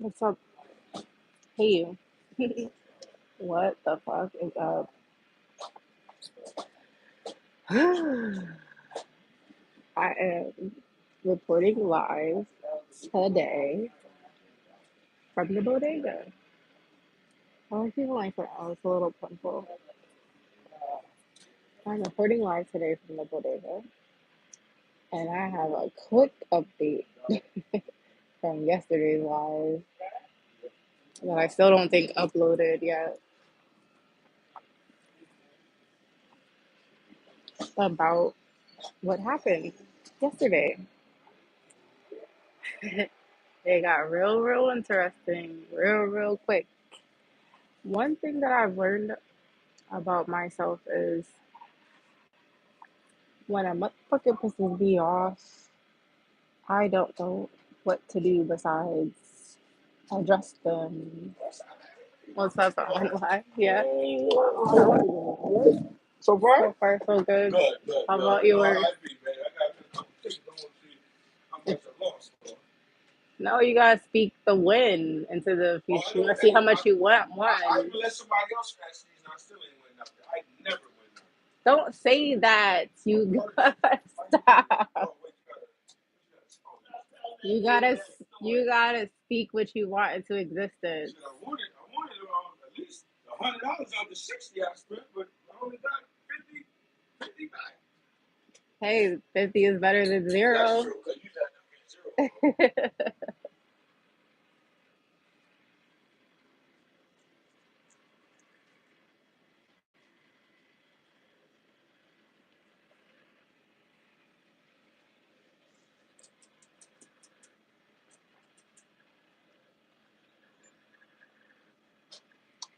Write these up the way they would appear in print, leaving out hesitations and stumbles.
What's up? Hey, you. What the fuck is up? I am reporting live today from the bodega. I was feeling like I was a little pimple. I'm reporting live today from the bodega, and I have a quick update from yesterday's live that I still don't think uploaded yet about what happened yesterday. It got real interesting, real quick. One thing that I've learned about myself is when a motherfucker pisses me off, I don't know what to do besides address them. What's up on live? Yeah. So far? So far, so good. Good. How about yours? No, you gotta speak the win into the future. You gotta see how much you want. I even let somebody else fast season. I still ain't win nothing. I never win nothing. Don't say that. You gotta stop. You gotta speak what you want into existence. I wanted at least $100 out the 60 I spent, but I only got 50 back. Hey, 50 is better than That's zero. true, because you got to get zero.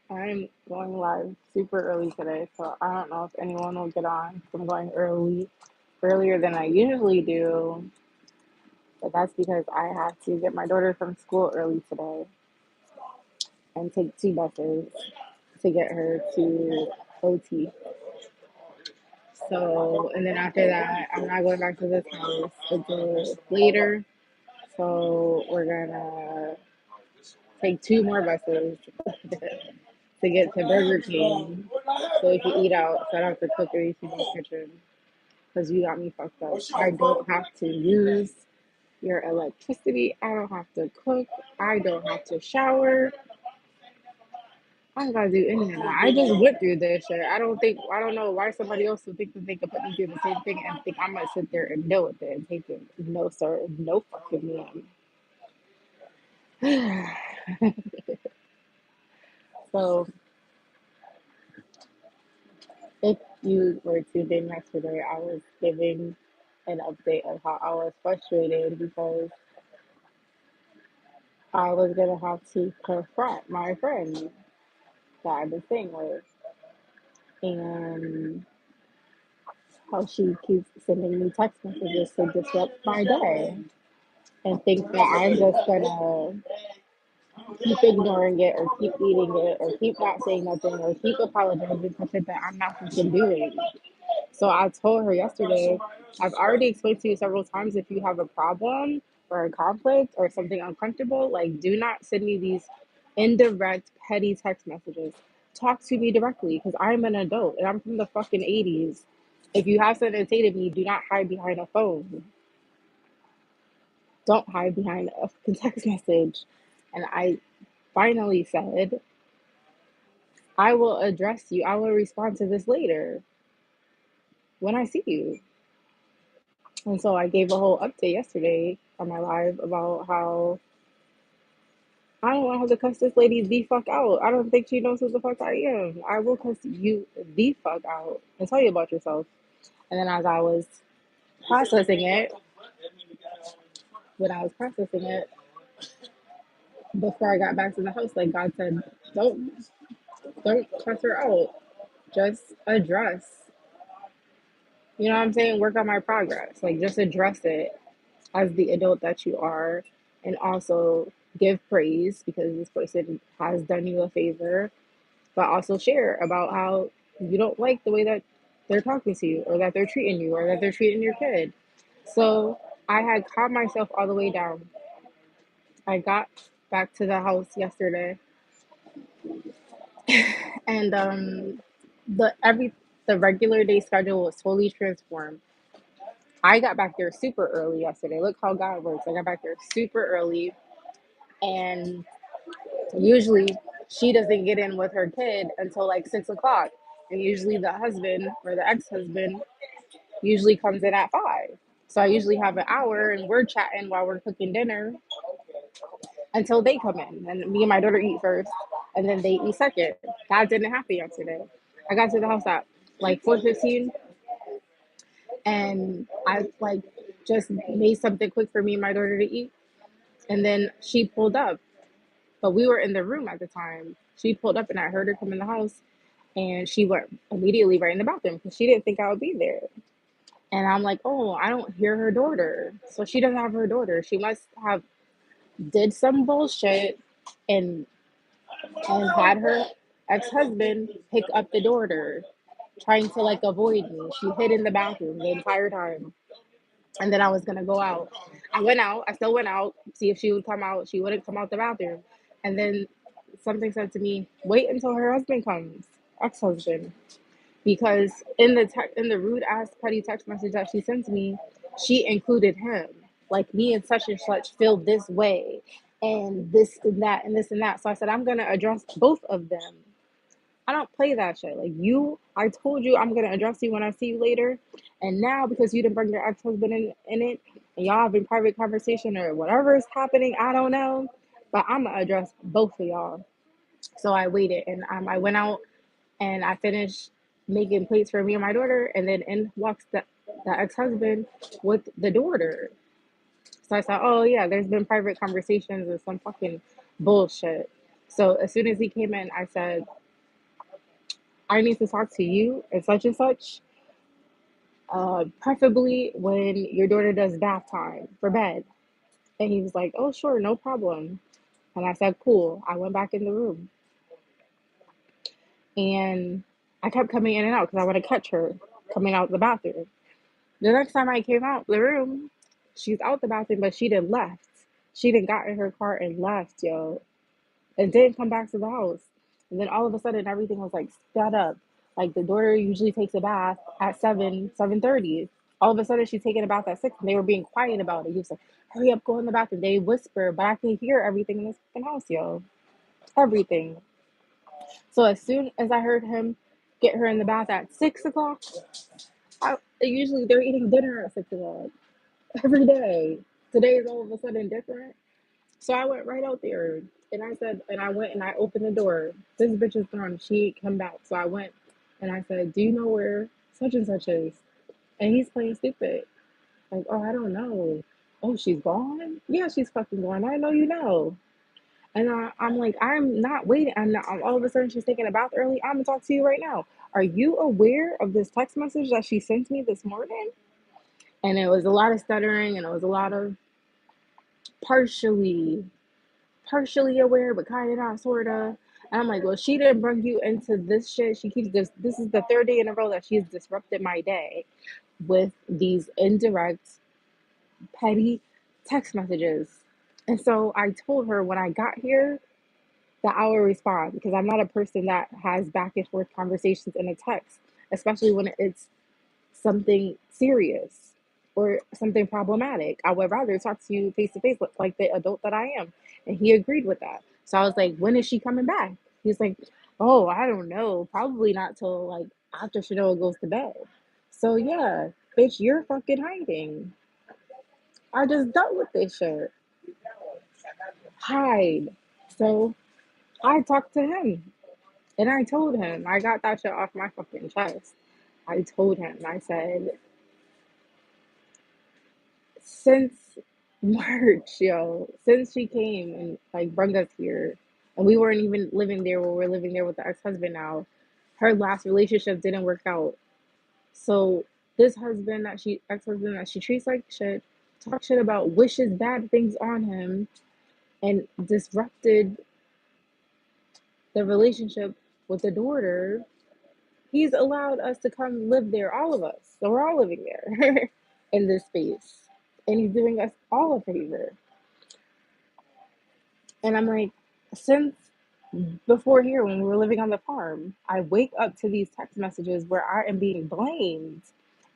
I'm going live super early today, so I don't know if anyone will get on. I'm going earlier than I usually do, but that's because I have to get my daughter from school early today and take two buses to get her to OT. So, and then after that, I'm not going back to this house until later. So, we're gonna take two more buses to get to Burger King so we can eat out. So I don't have to cook anything in the kitchen because you got me fucked up. I don't have to use your electricity. I don't have to cook. I don't have to shower. I don't gotta do any of that. I just went through this shit. I don't know why somebody else would think that they could put me through the same thing and think I'm gonna sit there and deal with it and take it. No, sir. No fucking man. So if you were tuned in yesterday, I was giving an update of how I was frustrated because I was gonna have to confront my friend that I've been staying with and how she keeps sending me text messages to disrupt my day and think that I'm just gonna keep ignoring it or keep eating it or keep not saying nothing or keep apologizing for shit that I'm not fucking doing. So I told her yesterday, I've already explained to you several times if you have a problem or a conflict or something uncomfortable, like do not send me these indirect, petty text messages. Talk to me directly because I'm an adult and I'm from the fucking 80s. If you have something to say to me, do not hide behind a phone. Don't hide behind a fucking text message. And I finally said, I will address you. I will respond to this later when I see you. And so I gave a whole update yesterday on my live about how I don't want to have to cuss this lady the fuck out. I don't think she knows who the fuck I am. I will cuss you the fuck out and tell you about yourself. And then as I was processing it, when I was processing it, before I got back to the house, like God said, don't don't cuss her out. Just address. You know what I'm saying? Work on my progress. Like just address it as the adult that you are, and also give praise because this person has done you a favor, but also share about how you don't like the way that they're talking to you or that they're treating you or that they're treating your kid. So I had calmed myself all the way down. I got back to the house yesterday, and the every the regular day schedule was totally transformed. I got back there super early yesterday. Look how God works. I got back there super early, and usually she doesn't get in with her kid until like 6 o'clock, and usually the husband or the ex-husband usually comes in at 5. So I usually have an hour, and we're chatting while we're cooking dinner until they come in. And me and my daughter eat first, and then they eat second. That didn't happen yesterday. I got to the house at like 4:15, and I like just made something quick for me and my daughter to eat. And then she pulled up, but we were in the room at the time. She pulled up, and I heard her come in the house, and she went immediately right in the bathroom because she didn't think I would be there. And I'm like, oh, I don't hear her daughter. So she doesn't have her daughter. She must have did some bullshit and had her ex-husband pick up the daughter, trying to like avoid me. She hid in the bathroom the entire time. And then I was gonna go out. I went out. I still went out, see if she would come out. She wouldn't come out the bathroom. And then something said to me, "Wait until her husband comes, ex-husband." Because in the rude ass petty text message that she sent to me, she included him. Like, me and such feel this way, and this and that and this and that. So I said, I'm gonna address both of them. I don't play that shit. Like, I told you I'm gonna address you when I see you later. And now, because you didn't bring your ex-husband in it, and y'all having private conversation or whatever is happening, I don't know. But I'm gonna address both of y'all. So I waited, and I went out, and I finished making plates for me and my daughter, and then in walks the ex-husband with the daughter. So I said, oh yeah, there's been private conversations and some fucking bullshit. So as soon as he came in, I said, I need to talk to you and such, preferably when your daughter does bath time for bed. And he was like, oh sure, no problem. And I said, cool. I went back in the room, and I kept coming in and out because I want to catch her coming out the bathroom. The next time I came out the room, she's out the bathroom, but she didn't left. She didn't got in her car and left, yo, and didn't come back to the house. And then all of a sudden, everything was like sped up. Like, the daughter usually takes a bath at 7:30. All of a sudden, she's taking a bath at 6, and they were being quiet about it. He was like, "Hurry up, go in the bathroom." They whisper, but I can hear everything in this fucking house, yo, everything. So as soon as I heard him get her in the bath at 6 o'clock, usually they're eating dinner at 6 o'clock every day. Today is all of a sudden different. So I went right out there, and I said, and I went and I opened the door. This bitch is gone. She ain't come back. So I went and I said, do you know where such and such is? And he's playing stupid. Like, oh, I don't know. Oh, she's gone? Yeah, she's fucking gone. I know you know. And I'm like, I'm not waiting. All of a sudden, she's taking a bath early. I'm gonna talk to you right now. Are you aware of this text message that she sent me this morning? And it was a lot of stuttering, and it was a lot of partially, partially aware, but kind of not, sort of. And I'm like, well, she didn't bring you into this shit. She keeps this. This is the third day in a row that she's disrupted my day with these indirect, petty text messages. And so I told her when I got here that I will respond, because I'm not a person that has back and forth conversations in a text, especially when it's something serious or something problematic. I would rather talk to you face to face, like the adult that I am. And he agreed with that. So I was like, when is she coming back? He's like, oh, I don't know. Probably not till like after Chanel goes to bed. So yeah, bitch, you're fucking hiding. I just dealt with this shit. Hide. So I talked to him, and I told him, I got that shit off my fucking chest. I told him, I said, since March, yo, since she came and like brought us here, and we weren't even living there, where we're living there with the ex-husband now. Her last relationship didn't work out. So this husband that she ex-husband that she treats like shit, talk shit about, wishes bad things on him, and disrupted the relationship with the daughter. He's allowed us to come live there, all of us. So we're all living there in this space. And he's doing us all a favor. And I'm like, since before here, when we were living on the farm, I wake up to these text messages where I am being blamed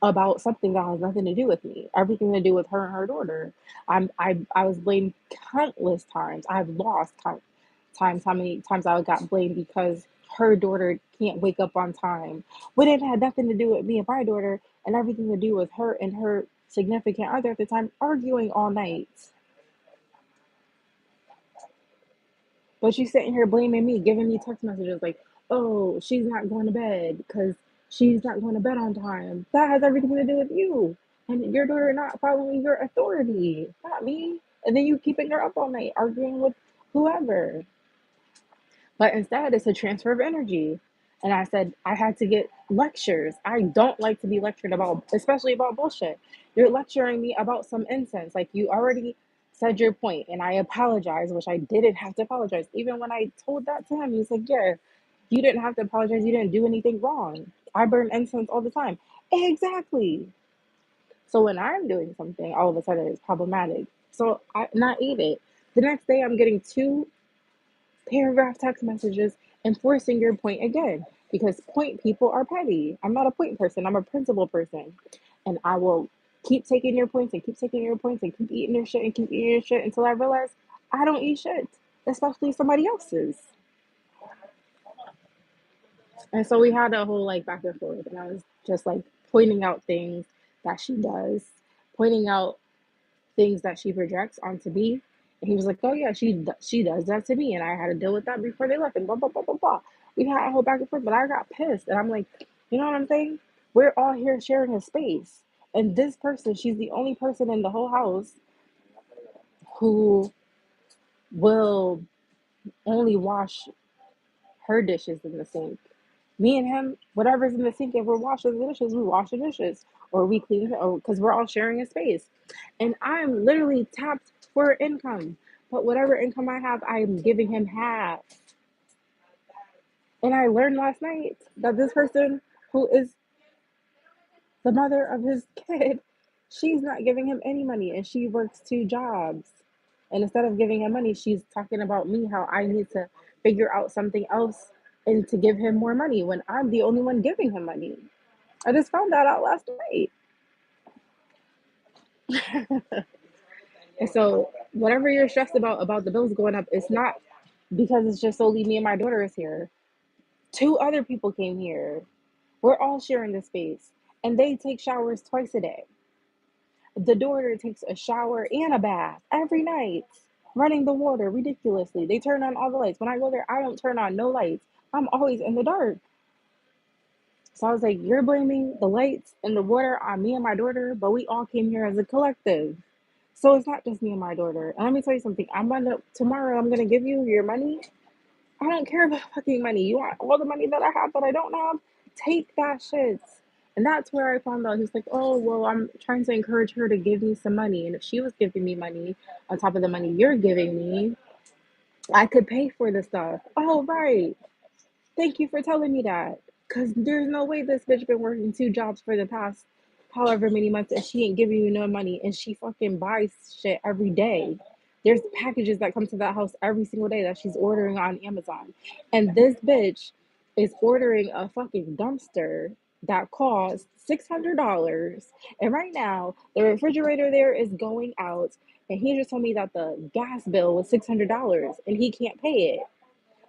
about something that has nothing to do with me, everything to do with her and her daughter. I was blamed countless times. I've lost times how many times I got blamed because her daughter can't wake up on time when it had nothing to do with me and my daughter and everything to do with her and her significant other at the time arguing all night. But she's sitting here blaming me, giving me text messages like, oh, she's not going to bed because she's not going to bed on time. That has everything to do with you and your daughter not following your authority, not me. And then you keeping her up all night arguing with whoever. But instead, it's a transfer of energy. And I said, I had to get lectures. I don't like to be lectured about, especially about bullshit. You're lecturing me about some incense. Like, you already said your point, and I apologize, which I didn't have to apologize. Even when I told that to him, he's like, yeah, you didn't have to apologize. You didn't do anything wrong. I burn incense all the time. Exactly. So when I'm doing something, all of a sudden it's problematic. So I not eat it. The next day, I'm getting two paragraph text messages enforcing your point again because point people are petty. I'm not a point person, I'm a principle person. And I will keep taking your points and keep taking your points and keep eating your shit and keep eating your shit until I realize I don't eat shit, especially somebody else's. And so we had a whole like back and forth, and I was just like pointing out things that she does, pointing out things that she projects onto me. And he was like, "Oh yeah, she does that to me," and I had to deal with that before they left, and blah blah blah blah blah. We had a whole back and forth, but I got pissed, and I'm like, you know what I'm saying? We're all here sharing a space, and this person, she's the only person in the whole house who will only wash her dishes in the sink. Me and him, whatever's in the sink, if we're washing the dishes, we wash the dishes, or we clean it, or because we're all sharing a space. And I'm literally tapped for income, but whatever income I have, I'm giving him half. And I learned last night that this person who is the mother of his kid, she's not giving him any money, and she works two jobs. And instead of giving him money, she's talking about me, how I need to figure out something else and to give him more money when I'm the only one giving him money. I just found that out last night. And so whatever you're stressed about the bills going up, it's not because it's just solely me and my daughter is here. Two other people came here. We're all sharing this space. And they take showers twice a day. The daughter takes a shower and a bath every night, running the water ridiculously. They turn on all the lights. When I go there, I don't turn on no lights. I'm always in the dark. So I was like, you're blaming the lights and the water on me and my daughter, but we all came here as a collective. So it's not just me and my daughter. And let me tell you something. Tomorrow I'm gonna give you your money. I don't care about fucking money. You want all the money that I have that I don't have? Take that shit. And that's where I found out. He was like, oh, well, I'm trying to encourage her to give me some money. And if she was giving me money on top of the money you're giving me, I could pay for the stuff. Oh, right. Thank you for telling me that. Because there's no way this bitch been working two jobs for the past however many months and she ain't giving you no money and she fucking buys shit every day. There's packages that come to that house every single day that she's ordering on Amazon. And this bitch is ordering a fucking dumpster that costs $600. And right now, the refrigerator there is going out. And he just told me that the gas bill was $600 and he can't pay it.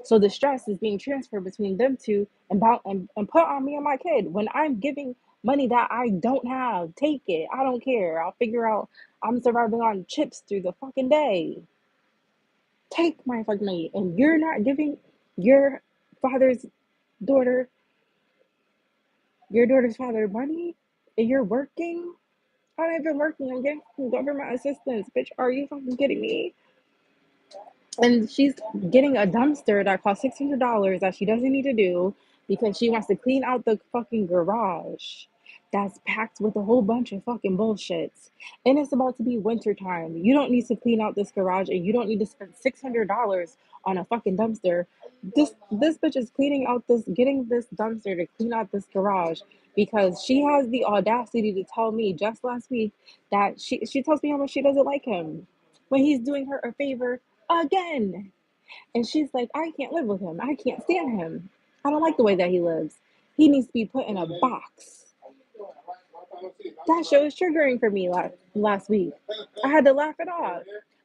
So the stress is being transferred between them two and put on me and my kid when I'm giving money that I don't have. Take it. I don't care. I'll figure out I'm surviving on chips through the fucking day. Take my fucking money. And you're not giving your father's daughter, your daughter's father money, and you're working. I'm not even working. I'm getting government assistance. Bitch, are you fucking kidding me? And she's getting a dumpster that costs $600 that she doesn't need to do because she wants to clean out the fucking garage that's packed with a whole bunch of fucking bullshit. And it's about to be winter time. You don't need to clean out this garage and you don't need to spend $600 on a fucking dumpster. This bitch is cleaning out this getting this dumpster to clean out this garage because she has the audacity to tell me just last week that she tells me how much she doesn't like him when he's doing her a favor again. And she's like, I can't live with him. I can't stand him. I don't like the way that he lives. He needs to be put in a box. That show is triggering for me last week. I had to laugh it off.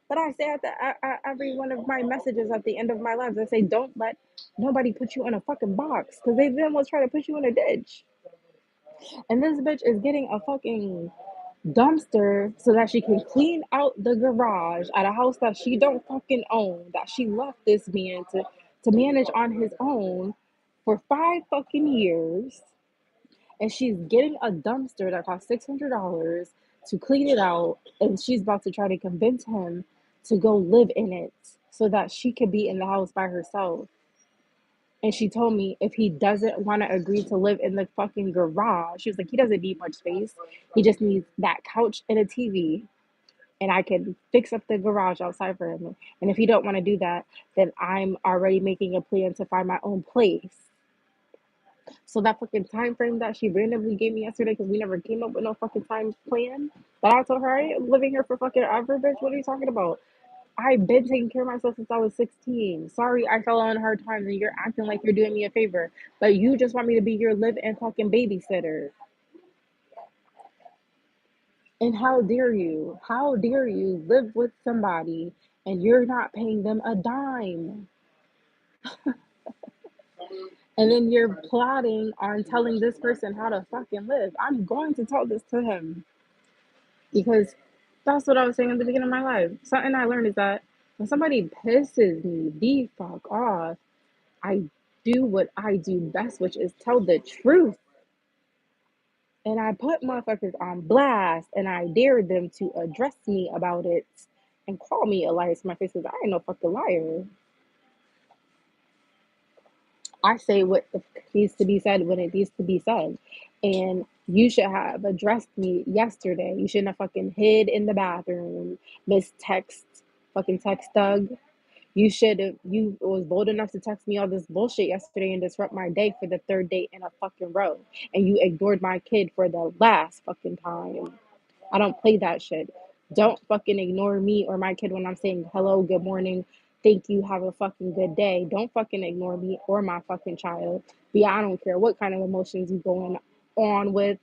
But I say at every one of my messages at the end of my lives, I say, don't let nobody put you in a fucking box. Because they then will try to put you in a ditch. And this bitch is getting a fucking dumpster so that she can clean out the garage at a house that she don't fucking own, that she left this man to manage on his own for 5 fucking years. And she's getting a dumpster that costs $600 to clean it out, and she's about to try to convince him to go live in it so that she could be in the house by herself. And she told me if he doesn't want to agree to live in the fucking garage, she was like, he doesn't need much space. He just needs that couch and a TV. And I can fix up the garage outside for him. And if he don't want to do that, then I'm already making a plan to find my own place. So that fucking time frame that she randomly gave me yesterday, because we never came up with no fucking time plan. But I told her I ain't living here for fucking ever, bitch. What are you talking about? I've been taking care of myself since I was 16. Sorry I fell on hard times and you're acting like you're doing me a favor. But you just want me to be your live and fucking babysitter. And how dare you? How dare you live with somebody and you're not paying them a dime? And then you're plotting on telling this person how to fucking live. I'm going to tell this to him because that's what I was saying at the beginning of my life. Something I learned is that when somebody pisses me the fuck off, I do what I do best, which is tell the truth. And I put motherfuckers on blast and I dared them to address me about it and call me a liar to my face because I ain't no fucking liar. I say what needs to be said when it needs to be said. And you should have addressed me yesterday. You shouldn't have fucking hid in the bathroom, Miss fucking text Doug. You was bold enough to text me all this bullshit yesterday and disrupt my day for the third day in a fucking row. And you ignored my kid for the last fucking time. I don't play that shit. Don't fucking ignore me or my kid when I'm saying hello, good morning, thank you, have a fucking good day. Don't fucking ignore me or my fucking child. Yeah, I don't care what kind of emotions you going on with.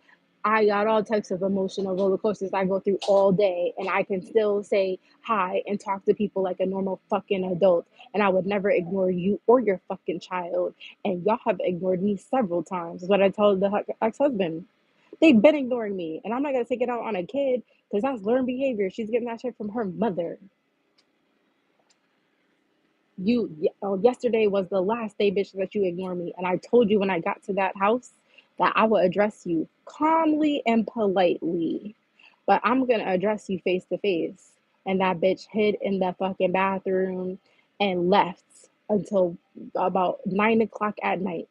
I got all types of emotional roller coasters I go through all day, and I can still say hi and talk to people like a normal fucking adult. And I would never ignore you or your fucking child. And y'all have ignored me several times, is what I told the ex husband. They've been ignoring me, and I'm not gonna take it out on a kid because that's learned behavior. She's getting that shit from her mother. Yesterday was the last day, bitch, that you ignore me, and I told you when I got to that house that I would address you calmly and politely, but I'm gonna address you face to face. And that bitch hid in the fucking bathroom and left until about 9 o'clock at night.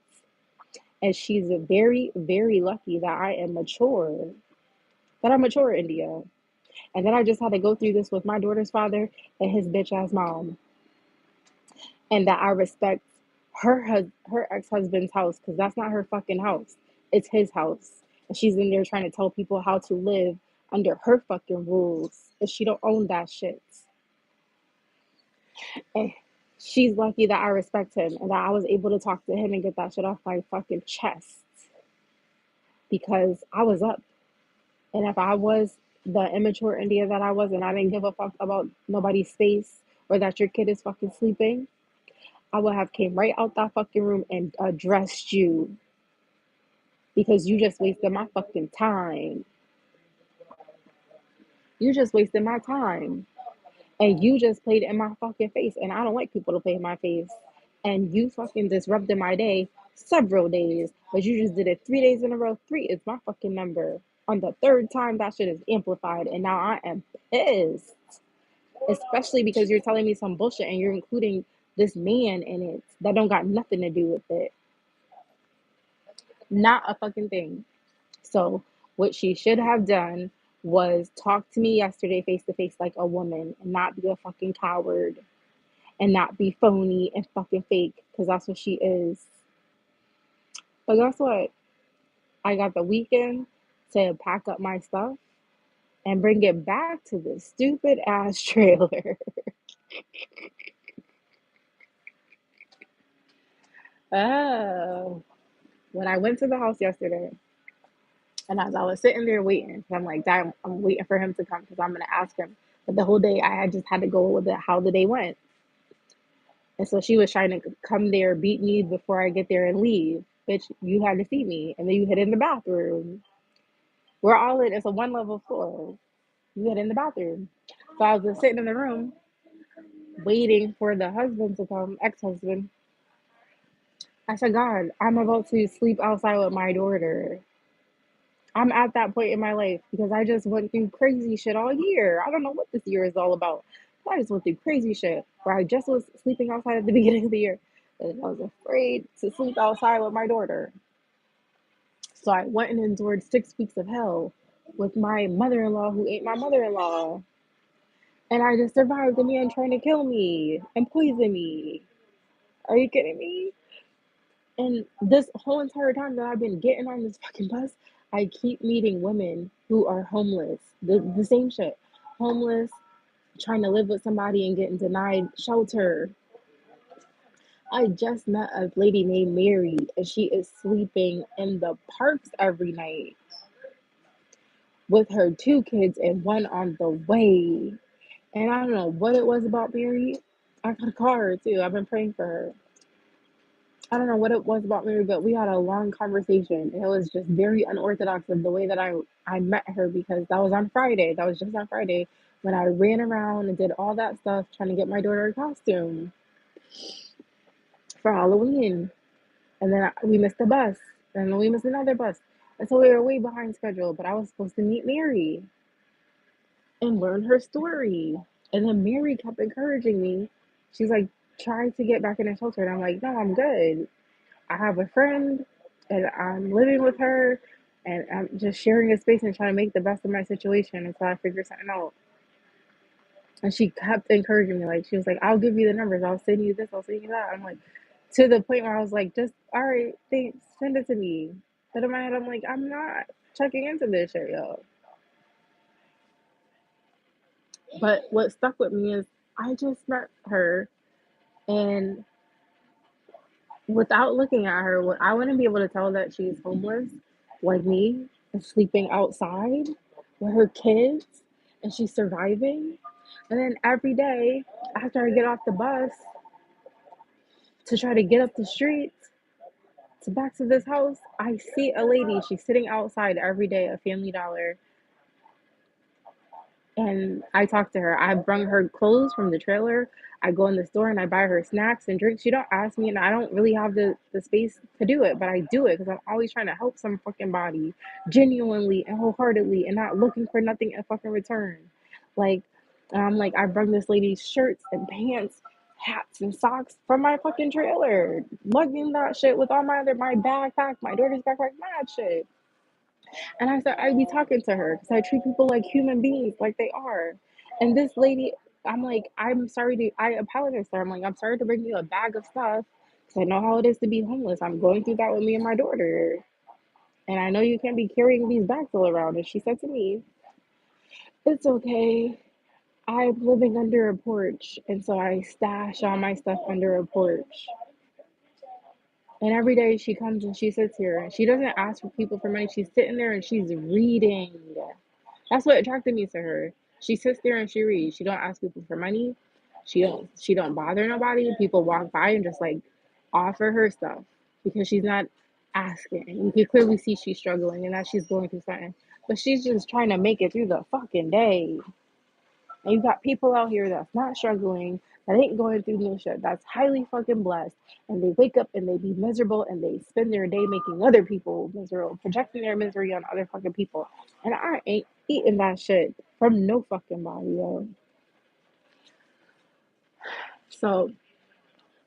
And she's very, very lucky that I am mature. That I'm mature, India. And then I just had to go through this with my daughter's father and his bitch ass mom. And that I respect her ex husband's house because that's not her fucking house. It's his house. And she's in there trying to tell people how to live under her fucking rules. And she don't own that shit. And she's lucky that I respect him and that I was able to talk to him and get that shit off my fucking chest. Because I was up. And if I was the immature India that I was and I didn't give a fuck about nobody's space or that your kid is fucking sleeping, I would have came right out that fucking room and addressed you because you just wasted my fucking time. You just wasted my time. And you just played in my fucking face. And I don't like people to play in my face. And you fucking disrupted my day several days. But you just did it 3 days in a row. Three is my fucking number. On the third time, that shit is amplified. And now I am pissed. Especially because you're telling me some bullshit and you're including this man in it that don't got nothing to do with it. Not a fucking thing. So what she should have done was talk to me yesterday face to face like a woman and not be a fucking coward and not be phony and fucking fake because that's what she is. But guess what? I got the weekend to pack up my stuff and bring it back to this stupid ass trailer. Oh, when I went to the house yesterday, and as I was sitting there waiting, 'cause I'm like, Dad, I'm waiting for him to come because I'm gonna ask him. But the whole day I had just had to go with it, how the day went. And so she was trying to come there, beat me before I get there and leave. Bitch, you had to see me. And then you hid in the bathroom. We're all in, it's a one level floor. You hid in the bathroom. So I was just sitting in the room waiting for the husband to come, ex husband. I said, God, I'm about to sleep outside with my daughter. I'm at that point in my life because I just went through crazy shit all year. I don't know what this year is all about. But I just went through crazy shit where I just was sleeping outside at the beginning of the year. And I was afraid to sleep outside with my daughter. So I went and endured 6 weeks of hell with my mother in law who ain't my mother in law. And I just survived the man trying to kill me and poison me. Are you kidding me? And this whole entire time that I've been getting on this fucking bus, I keep meeting women who are homeless. The same shit. Homeless, trying to live with somebody and getting denied shelter. I just met a lady named Mary, and she is sleeping in the parks every night with her 2 kids and one on the way. And I don't know what it was about Mary. I gotta call her too. I've been praying for her. I don't know what it was about Mary, but we had a long conversation. And it was just very unorthodox of the way that I met her because that was on Friday. That was just on Friday when I ran around and did all that stuff trying to get my daughter a costume for Halloween. And then we missed the bus. And then we missed another bus. And so we were way behind schedule, but I was supposed to meet Mary and learn her story. And then Mary kept encouraging me. She's like, try to get back in the shelter. And I'm like, no, I'm good. I have a friend and I'm living with her and I'm just sharing a space and trying to make the best of my situation until I figure something out. And she kept encouraging me. Like, she was like, I'll give you the numbers. I'll send you this. I'll send you that. I'm like, to the point where I was like, just, all right, thanks. Send it to me. But in my head, I'm like, I'm not checking into this shit, yo. But what stuck with me is I just met her and without looking at her, I wouldn't be able to tell that she's homeless like me and sleeping outside with her kids and she's surviving. And then every day after I get off the bus to try to get up the street to back to this house, I see a lady. She's sitting outside every day at Family Dollar. And I talk to her. I bring her clothes from the trailer. I go in the store and I buy her snacks and drinks. She don't ask me, and I don't really have the space to do it, but I do it because I'm always trying to help some fucking body, genuinely and wholeheartedly, and not looking for nothing in fucking return. Like, I'm like, I bring this lady's shirts and pants, hats and socks from my fucking trailer, lugging that shit with all my backpack, my daughter's backpack, mad shit. And I said, I be talking to her because I treat people like human beings, like they are. And this lady, I'm like, I apologize to her. I'm like, I'm sorry to bring you a bag of stuff because I know how it is to be homeless. I'm going through that with me and my daughter. And I know you can't be carrying these bags all around. And she said to me, it's okay. I'm living under a porch. And so I stash all my stuff under a porch. And every day she comes and she sits here and she doesn't ask for people for money. She's sitting there and she's reading. That's what attracted me to her. She sits there and she reads. She don't ask people for money. She don't bother nobody. People walk by and just like offer her stuff because she's not asking. You can clearly see she's struggling and that she's going through something. But she's just trying to make it through the fucking day. And you got people out here that's not struggling, that ain't going through no shit, that's highly fucking blessed. And they wake up and they be miserable and they spend their day making other people miserable, projecting their misery on other fucking people. And I ain't eating that shit from no fucking body, yo. So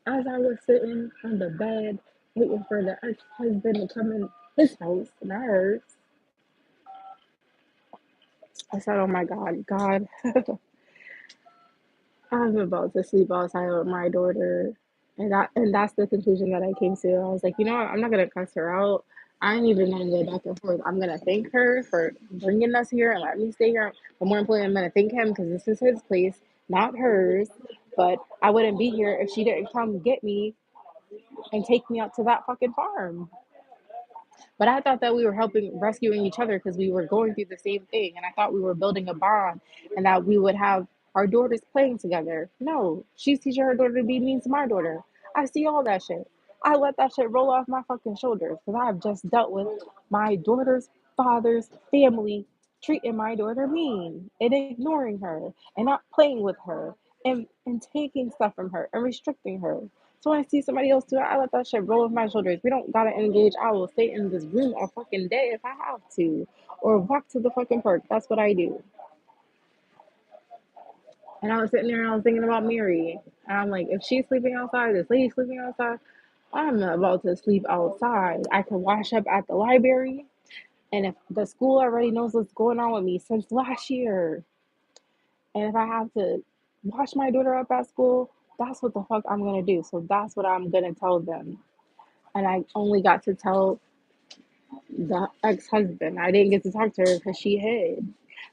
as I was sitting on the bed waiting for the ex-husband to come in his house, not hers, I said, oh my God, God, I'm about to sleep outside with my daughter. And that's the conclusion that I came to. I was like, you know what? I'm not gonna cuss her out. I ain't even gonna go back and forth. I'm gonna thank her for bringing us here and letting me stay here. But more importantly, I'm gonna thank him because this is his place, not hers. But I wouldn't be here if she didn't come get me and take me out to that fucking farm. But I thought that we were helping rescuing each other because we were going through the same thing, and I thought we were building a bond, and that we would have our daughters playing together. No, she's teaching her daughter to be mean to my daughter. I see all that shit. I let that shit roll off my fucking shoulders because I've just dealt with my daughter's father's family treating my daughter mean and ignoring her and not playing with her and taking stuff from her and restricting her. So when I see somebody else do it, I let that shit roll off my shoulders. We don't gotta engage. I will stay in this room all fucking day if I have to, or walk to the fucking park. That's what I do. And I was sitting there and I was thinking about Mary. And I'm like, if she's sleeping outside, this lady's sleeping outside, I'm not about to sleep outside. I can wash up at the library. And if the school already knows what's going on with me since last year, and if I have to wash my daughter up at school, that's what the fuck I'm gonna do. So that's what I'm gonna tell them. And I only got to tell the ex-husband. I didn't get to talk to her because she hid.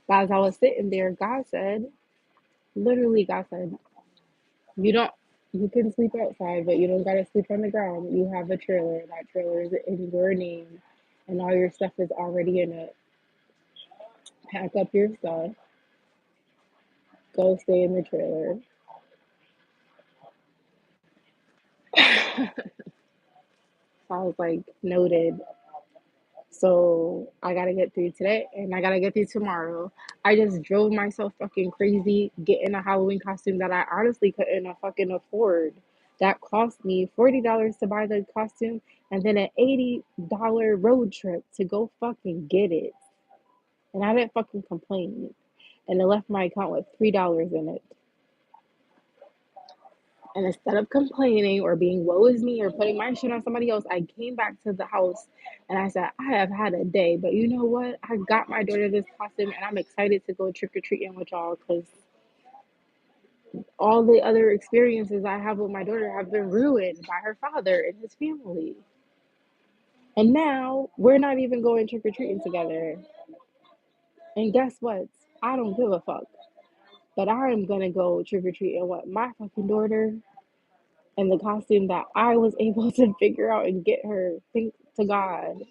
But as I was sitting there, God said, literally, God said, you don't, you can sleep outside, but you don't gotta sleep on the ground. You have a trailer. That trailer is in your name, and all your stuff is already in it. Pack up your stuff. Go stay in the trailer. I was like, noted. So I gotta get through today and I gotta get through tomorrow. I just drove myself fucking crazy getting a Halloween costume that I honestly couldn't fucking afford. That cost me $40 to buy the costume and then an $80 road trip to go fucking get it. And I didn't fucking complain. And it left my account with $3 in it. And instead of complaining or being woe is me or putting my shit on somebody else, I came back to the house and I said, I have had a day, but you know what? I got my daughter this costume and I'm excited to go trick or treating with y'all because all the other experiences I have with my daughter have been ruined by her father and his family. And now we're not even going trick or treating together. And guess what? I don't give a fuck. But I'm gonna go trick or treating with my fucking daughter and the costume that I was able to figure out and get her. Thanks to God.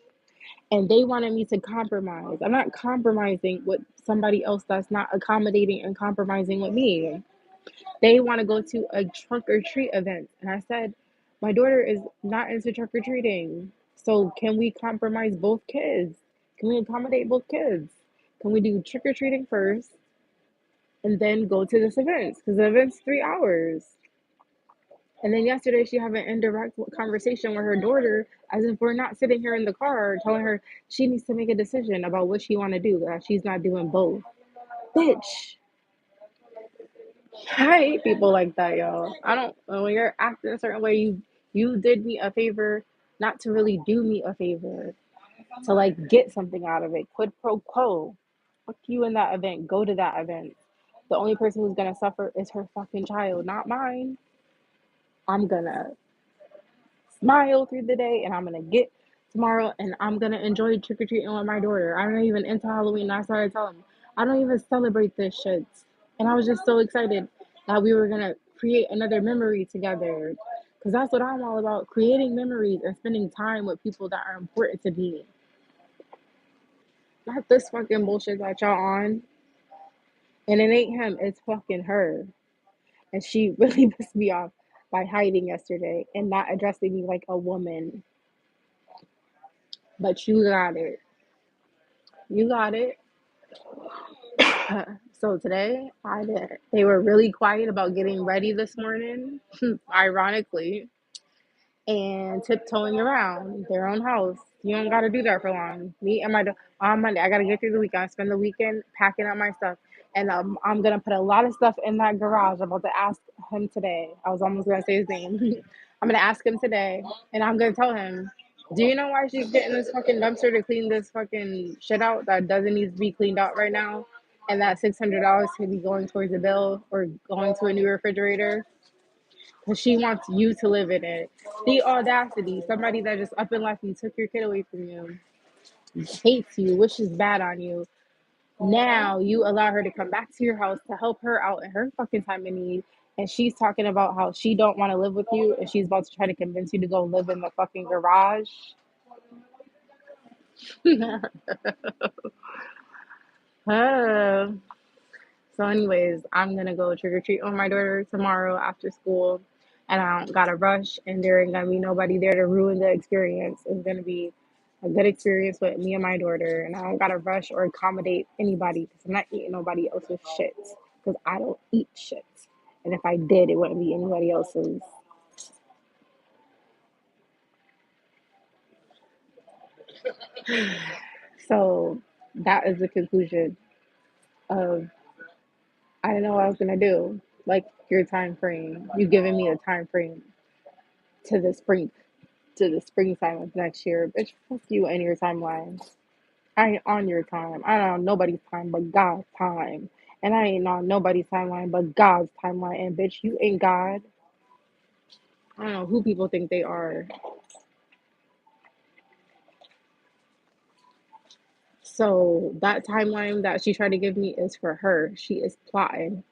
And they wanted me to compromise. I'm not compromising with somebody else that's not accommodating and compromising with me. They want to go to a trunk or treat event. And I said, my daughter is not into trick or treating. So can we compromise both kids? Can we accommodate both kids? Can we do trick or treating first and then go to this event? Because the event's 3 hours. And then yesterday, she had an indirect conversation with her daughter, as if we're not sitting here in the car, telling her she needs to make a decision about what she want to do. That she's not doing both. Bitch, I hate people like that, y'all. I don't. When you're acting a certain way, you did me a favor, not to really do me a favor, to like get something out of it. Quid pro quo. Fuck you in that event. Go to that event. The only person who's gonna suffer is her fucking child, not mine. I'm gonna smile through the day and I'm gonna get tomorrow and I'm gonna enjoy trick or treating with my daughter. I'm not even into Halloween. I started telling them I don't even celebrate this shit. And I was just so excited that we were gonna create another memory together. Cause that's what I'm all about, creating memories and spending time with people that are important to me. Not this fucking bullshit that y'all on. And it ain't him, it's fucking her. And she really pissed me off by hiding yesterday and not addressing me like a woman. But you got it. You got it. So today, I did. They were really quiet about getting ready this morning, ironically, and tiptoeing around their own house. You don't got to do that for long. Me and on Monday, I got to get through the weekend. Spend the weekend packing up my stuff, and I'm gonna put a lot of stuff in that garage. I'm about to ask him today. I was almost gonna say his name. I'm gonna ask him today, and I'm gonna tell him. Do you know why she's getting this fucking dumpster to clean this fucking shit out that doesn't need to be cleaned out right now? And that $600 could be going towards a bill or going to a new refrigerator? Because she wants you to live in it. The audacity. Somebody that just up and left you, took your kid away from you, hates you, wishes bad on you, Now you allow her to come back to your house to help her out in her fucking time of need. And she's talking about how she don't want to live with you, and she's about to try to convince you to go live in the fucking garage. Uh, so, anyways, I'm gonna go trick or treat with my daughter tomorrow after school, and I don't gotta rush, and there ain't gonna be nobody there to ruin the experience. It's gonna be a good experience with me and my daughter, and I don't gotta rush or accommodate anybody because I'm not eating nobody else's shit because I don't eat shit, and if I did, it wouldn't be anybody else's. So that is the conclusion of I didn't know what I was gonna do. Like your time frame, you giving me a time frame to the springtime of next year. Bitch, fuck you and your timeline. I ain't on your time. I ain't on nobody's time but God's time. And I ain't on nobody's timeline but God's timeline. And bitch, you ain't God. I don't know who people think they are. So that timeline that she tried to give me is for her. She is plotting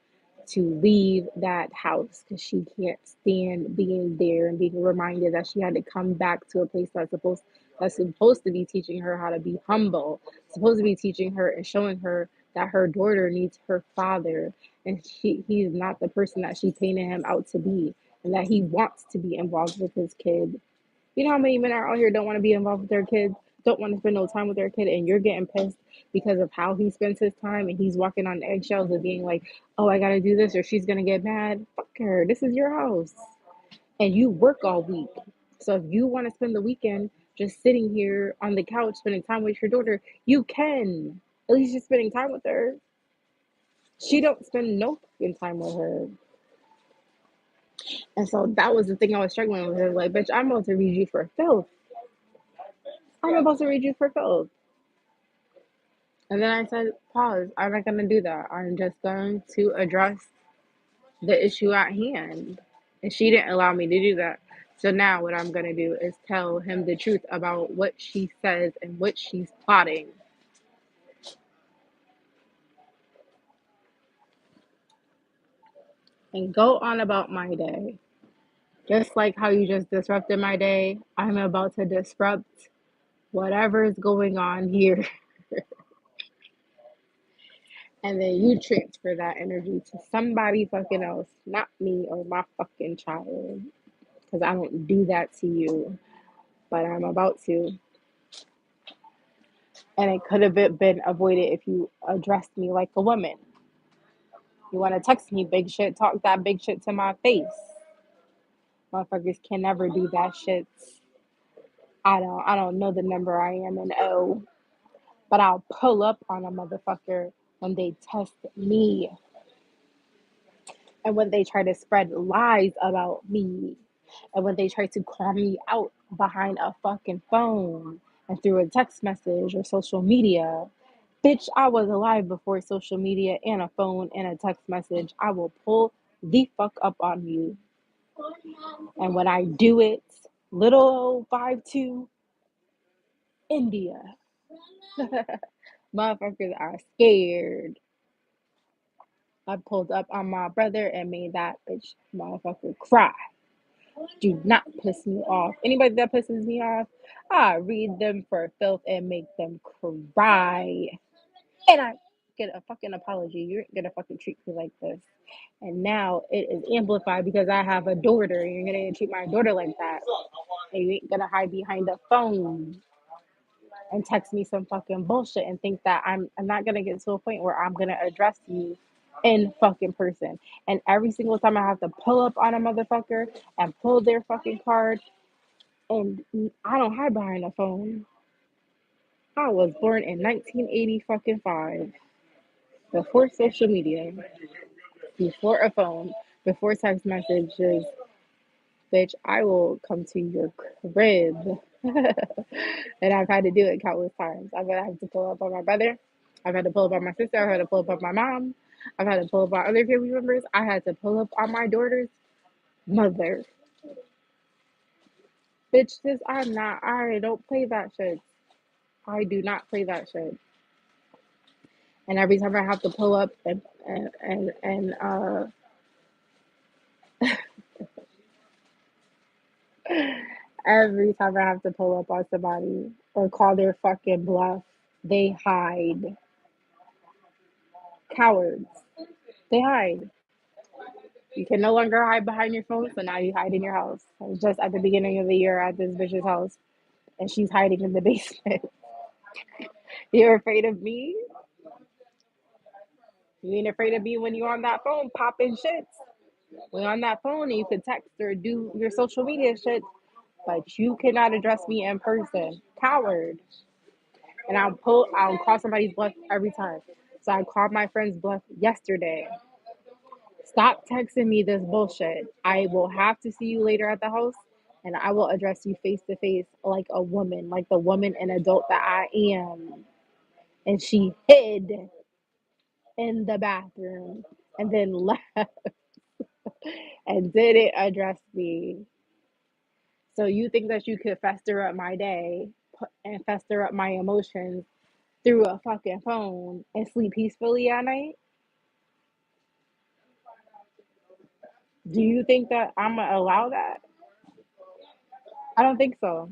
to leave that house because she can't stand being there and being reminded that she had to come back to a place that's supposed to be teaching her how to be humble, supposed to be teaching her and showing her that her daughter needs her father, and he's not the person that she painted him out to be, and that he wants to be involved with his kid. You know how many men are out here don't want to be involved with their kids, don't want to spend no time with their kid, and you're getting pissed because of how he spends his time, and he's walking on eggshells of being like, "Oh, I gotta do this, or she's gonna get mad." Fuck her. This is your house, and you work all week. So if you want to spend the weekend just sitting here on the couch spending time with your daughter, you can. At least you're spending time with her. She don't spend no fucking time with her. And so that was the thing I was struggling with. Her like, bitch, I'm about to read you for filth. I'm about to read you for filth. And then I said, pause. I'm not going to do that. I'm just going to address the issue at hand. And she didn't allow me to do that. So now what I'm going to do is tell him the truth about what she says and what she's plotting. And go on about my day. Just like how you just disrupted my day, I'm about to disrupt whatever is going on here. And then you transfer that energy to somebody fucking else, not me or my fucking child. Because I don't do that to you, but I'm about to. And it could have been avoided if you addressed me like a woman. You want to text me big shit, talk that big shit to my face. Motherfuckers can never do that shit. I don't know the number I am in O, but I'll pull up on a motherfucker when they test me and when they try to spread lies about me and when they try to call me out behind a fucking phone and through a text message or social media. Bitch, I was alive before social media and a phone and a text message. I will pull the fuck up on you. And when I do it, little old 5'2" India. Motherfuckers are scared. I pulled up on my brother and made that bitch motherfucker cry. Do not piss me off. Anybody that pisses me off, I read them for filth and make them cry. And I get a fucking apology. You're gonna fucking treat me like this. And now it is amplified because I have a daughter. And you're gonna treat my daughter like that. And you ain't gonna hide behind a phone and text me some fucking bullshit and think that I'm not gonna get to a point where I'm gonna address you in fucking person. And every single time I have to pull up on a motherfucker and pull their fucking card, and I don't hide behind a phone. I was born in 1980 fucking 5, before social media, before a phone, before text messages. Bitch, I will come to your crib. And I've had to do it countless times. I've had to pull up on my brother. I've had to pull up on my sister. I've had to pull up on my mom. I've had to pull up on other family members. I had to pull up on my daughter's mother. Bitch, I don't play that shit. I do not play that shit. And every time I have to pull up and every time I have to pull up on somebody or call their fucking bluff, they hide. Cowards. They hide. You can no longer hide behind your phone, so now you hide in your house. I was just at the beginning of the year at this bitch's house, and she's hiding in the basement. You're afraid of me? You ain't afraid of me when you're on that phone popping shit. When you're on that phone and you can text or do your social media shit, but you cannot address me in person. Coward. And I'll call somebody's bluff every time. So I called my friend's bluff yesterday. Stop texting me this bullshit. I will have to see you later at the house and I will address you face to face like a woman, like the woman and adult that I am. And she hid in the bathroom and then left and didn't address me. So you think that you could fester up my day and fester up my emotions through a fucking phone and sleep peacefully at night? Do you think that I'm gonna allow that? I don't think so.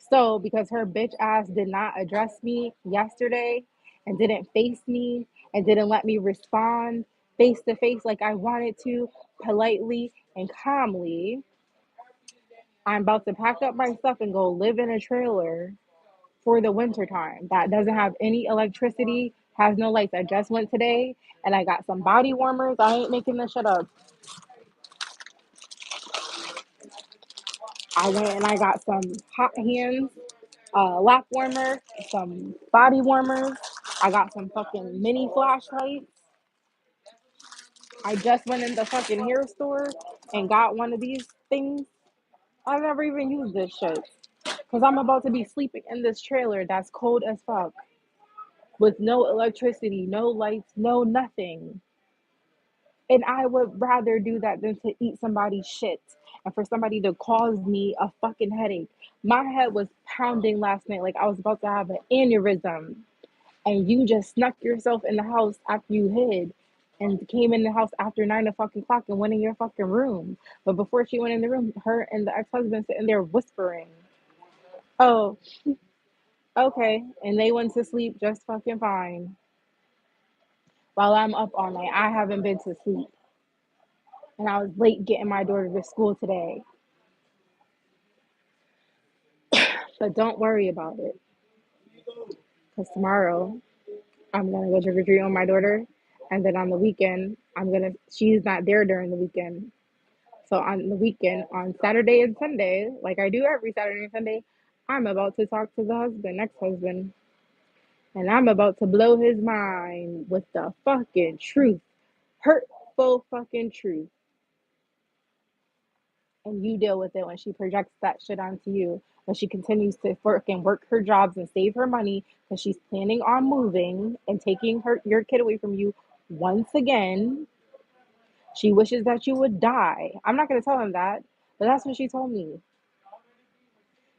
So, because her bitch ass did not address me yesterday and didn't face me and didn't let me respond face to face like I wanted to, politely and calmly, I'm about to pack up my stuff and go live in a trailer for the winter time that doesn't have any electricity, has no lights. I just went today and I got some body warmers. I ain't making this shit up. I went and I got some hot hands, lap warmer, some body warmers. I got some fucking mini flashlights. I just went in the fucking hair store and got one of these things. I've never even used this shit because I'm about to be sleeping in this trailer that's cold as fuck with no electricity, no lights, no nothing. And I would rather do that than to eat somebody's shit and for somebody to cause me a fucking headache. My head was pounding last night like I was about to have an aneurysm. And you just snuck yourself in the house after you hid and came in the house after 9 o'clock and went in your fucking room. But before she went in the room, her and the ex-husband sitting there whispering. Oh, okay. And they went to sleep just fucking fine. While I'm up all night, I haven't been to sleep. And I was late getting my daughter to school today. But don't worry about it. Because tomorrow I'm gonna go trick or treat on my daughter. And then on the weekend, she's not there during the weekend. So on the weekend, on Saturday and Sunday, like I do every Saturday and Sunday, I'm about to talk to the husband, ex-husband, and I'm about to blow his mind with the fucking truth. Hurtful fucking truth. And you deal with it when she projects that shit onto you. When she continues to work her jobs and save her money because she's planning on moving and taking your kid away from you once again. She wishes that you would die. I'm not gonna tell him that, but that's what she told me.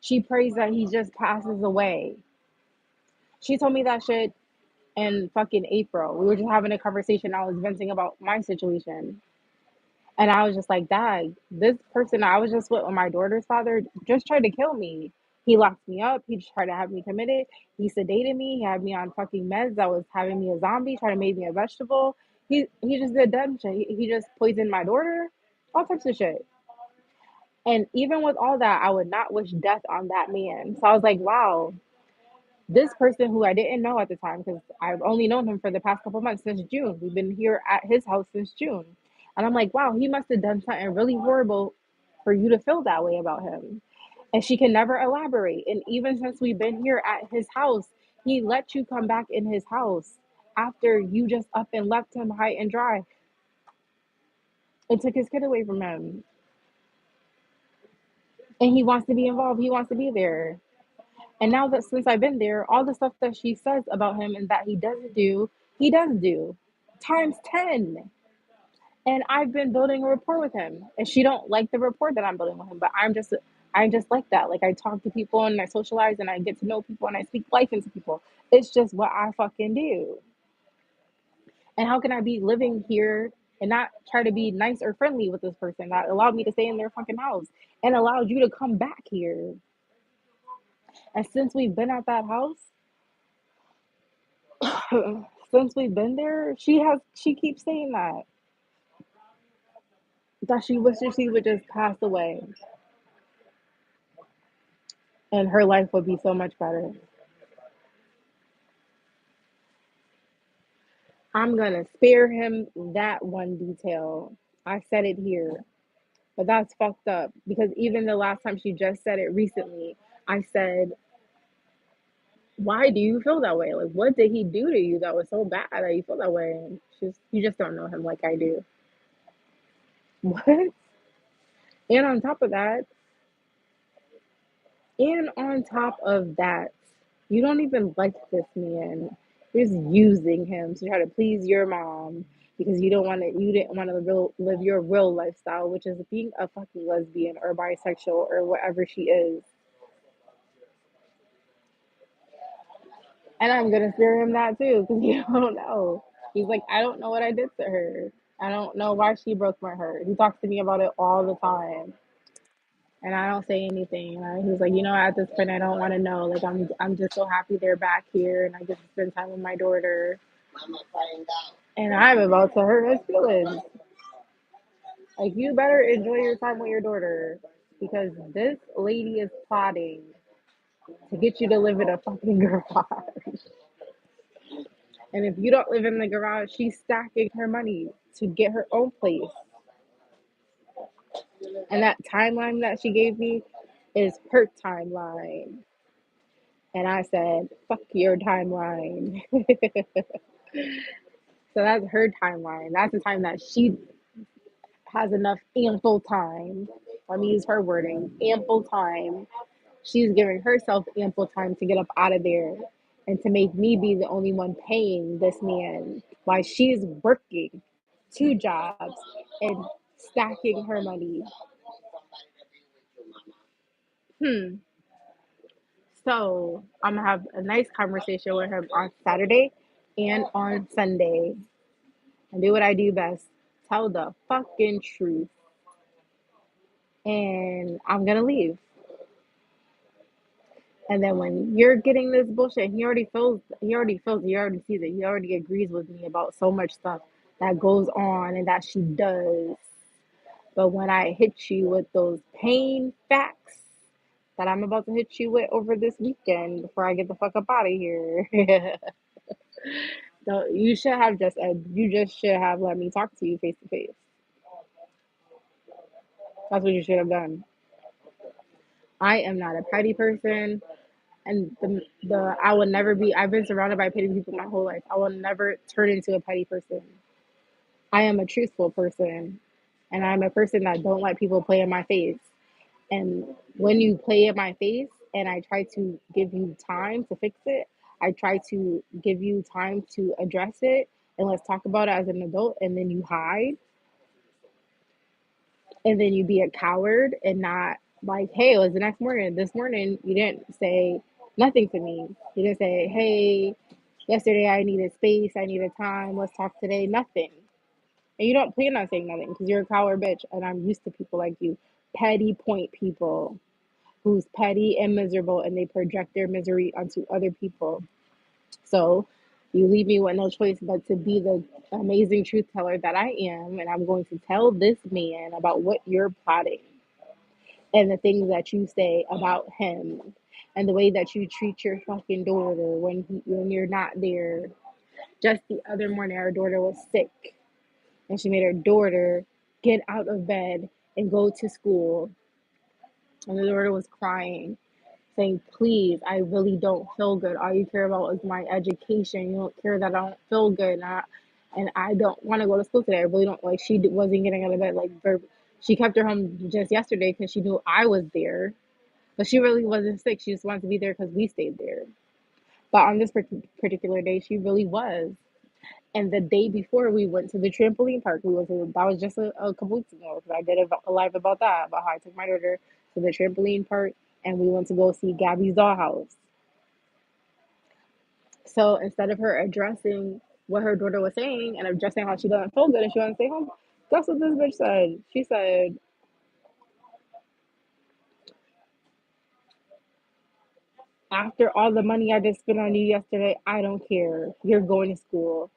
She prays that he just passes away. She told me that shit in fucking April. We were just having a conversation. I was venting about my situation. And I was just like, Dad, this person I was just with my daughter's father just tried to kill me. He locked me up. He just tried to have me committed. He sedated me. He had me on fucking meds that was having me a zombie, trying to make me a vegetable. He just did dumb shit. He just poisoned my daughter. All types of shit. And even with all that, I would not wish death on that man. So I was like, wow, this person who I didn't know at the time, because I've only known him for the past couple months since June. We've been here at his house since June. And I'm like, wow, he must have done something really horrible for you to feel that way about him. And she can never elaborate. And even since we've been here at his house, he let you come back in his house after you just up and left him high and dry and took his kid away from him. And he wants to be involved. He wants to be there. And now that since I've been there, all the stuff that she says about him and that he doesn't do, he does do times 10. And I've been building a rapport with him. And she don't like the rapport that I'm building with him, but I just like that. Like I talk to people and I socialize and I get to know people and I speak life into people. It's just what I fucking do. And how can I be living here and not try to be nice or friendly with this person that allowed me to stay in their fucking house and allowed you to come back here? And since we've been at that house, since we've been there, she keeps saying that she wishes she would just pass away and her life would be so much better. I'm gonna spare him that one detail. I said it here, but that's fucked up because even the last time she just said it recently, I said, "Why do you feel that way? Like, what did he do to you that was so bad that you feel that way?" And you just don't know him like I do. What? And on top of that, And on top of that, you don't even like this man. You're just using him to try to please your mom because you didn't want to live your real lifestyle, which is being a fucking lesbian or bisexual or whatever she is. And I'm gonna spare him that too because you don't know. He's like, I don't know what I did to her. I don't know why she broke my heart. He talks to me about it all the time. And I don't say anything. He's like, at this point, I don't want to know. Like, I'm just so happy they're back here, and I get to spend time with my daughter. And I'm about to hurt his feelings. Like, you better enjoy your time with your daughter, because this lady is plotting to get you to live in a fucking garage. And if you don't live in the garage, she's stacking her money to get her own place. And that timeline that she gave me is her timeline. And I said, fuck your timeline. So that's her timeline. That's the time that she has enough ample time. Let me use her wording, ample time. She's giving herself ample time to get up out of there and to make me be the only one paying this man while she's working 2 jobs and stacking her money. Hmm. So I'm gonna have a nice conversation with him on Saturday and on Sunday and do what I do best. Tell the fucking truth. And I'm gonna leave. And then when you're getting this bullshit, he already sees it. He already agrees with me about so much stuff that goes on and that she does. But when I hit you with those pain facts that I'm about to hit you with over this weekend before I get the fuck up out of here, so you just should have let me talk to you face to face. That's what you should have done. I am not a petty person, and the I will never be. I've been surrounded by petty people my whole life. I will never turn into a petty person. I am a truthful person, and I'm a person that don't let people play in my face. And when you play in my face, and I try to give you time to fix it, I try to give you time to address it, and let's talk about it as an adult, and then you hide and then you be a coward and not like, hey, it was the next morning. This morning, you didn't say nothing to me. You didn't say, hey, yesterday I needed space, I needed time, let's talk today. Nothing. And you don't plan on saying nothing because you're a coward bitch. And I'm used to people like you, petty point people who's petty and miserable and they project their misery onto other people. So you leave me with no choice but to be the amazing truth teller that I am. And I'm going to tell this man about what you're plotting and the things that you say about him and the way that you treat your fucking daughter when you're not there. Just the other morning, our daughter was sick and she made her daughter get out of bed and go to school. And the daughter was crying saying, please, I really don't feel good. All you care about is my education. You don't care that I don't feel good. And I don't want to go to school today. I really don't. Like, she wasn't getting out of bed. She kept her home just yesterday because she knew I was there. But she really wasn't sick. She just wanted to be there because we stayed there. But on this particular day, she really was. And the day before, we went to the trampoline park. That was just a couple weeks ago because I did a live about that, about how I took my daughter to the trampoline park and we went to go see Gabby's dollhouse. So instead of her addressing what her daughter was saying and addressing how she doesn't feel good and she wants to stay home, guess what this bitch said? She said, after all the money I just spent on you yesterday, I don't care. You're going to school.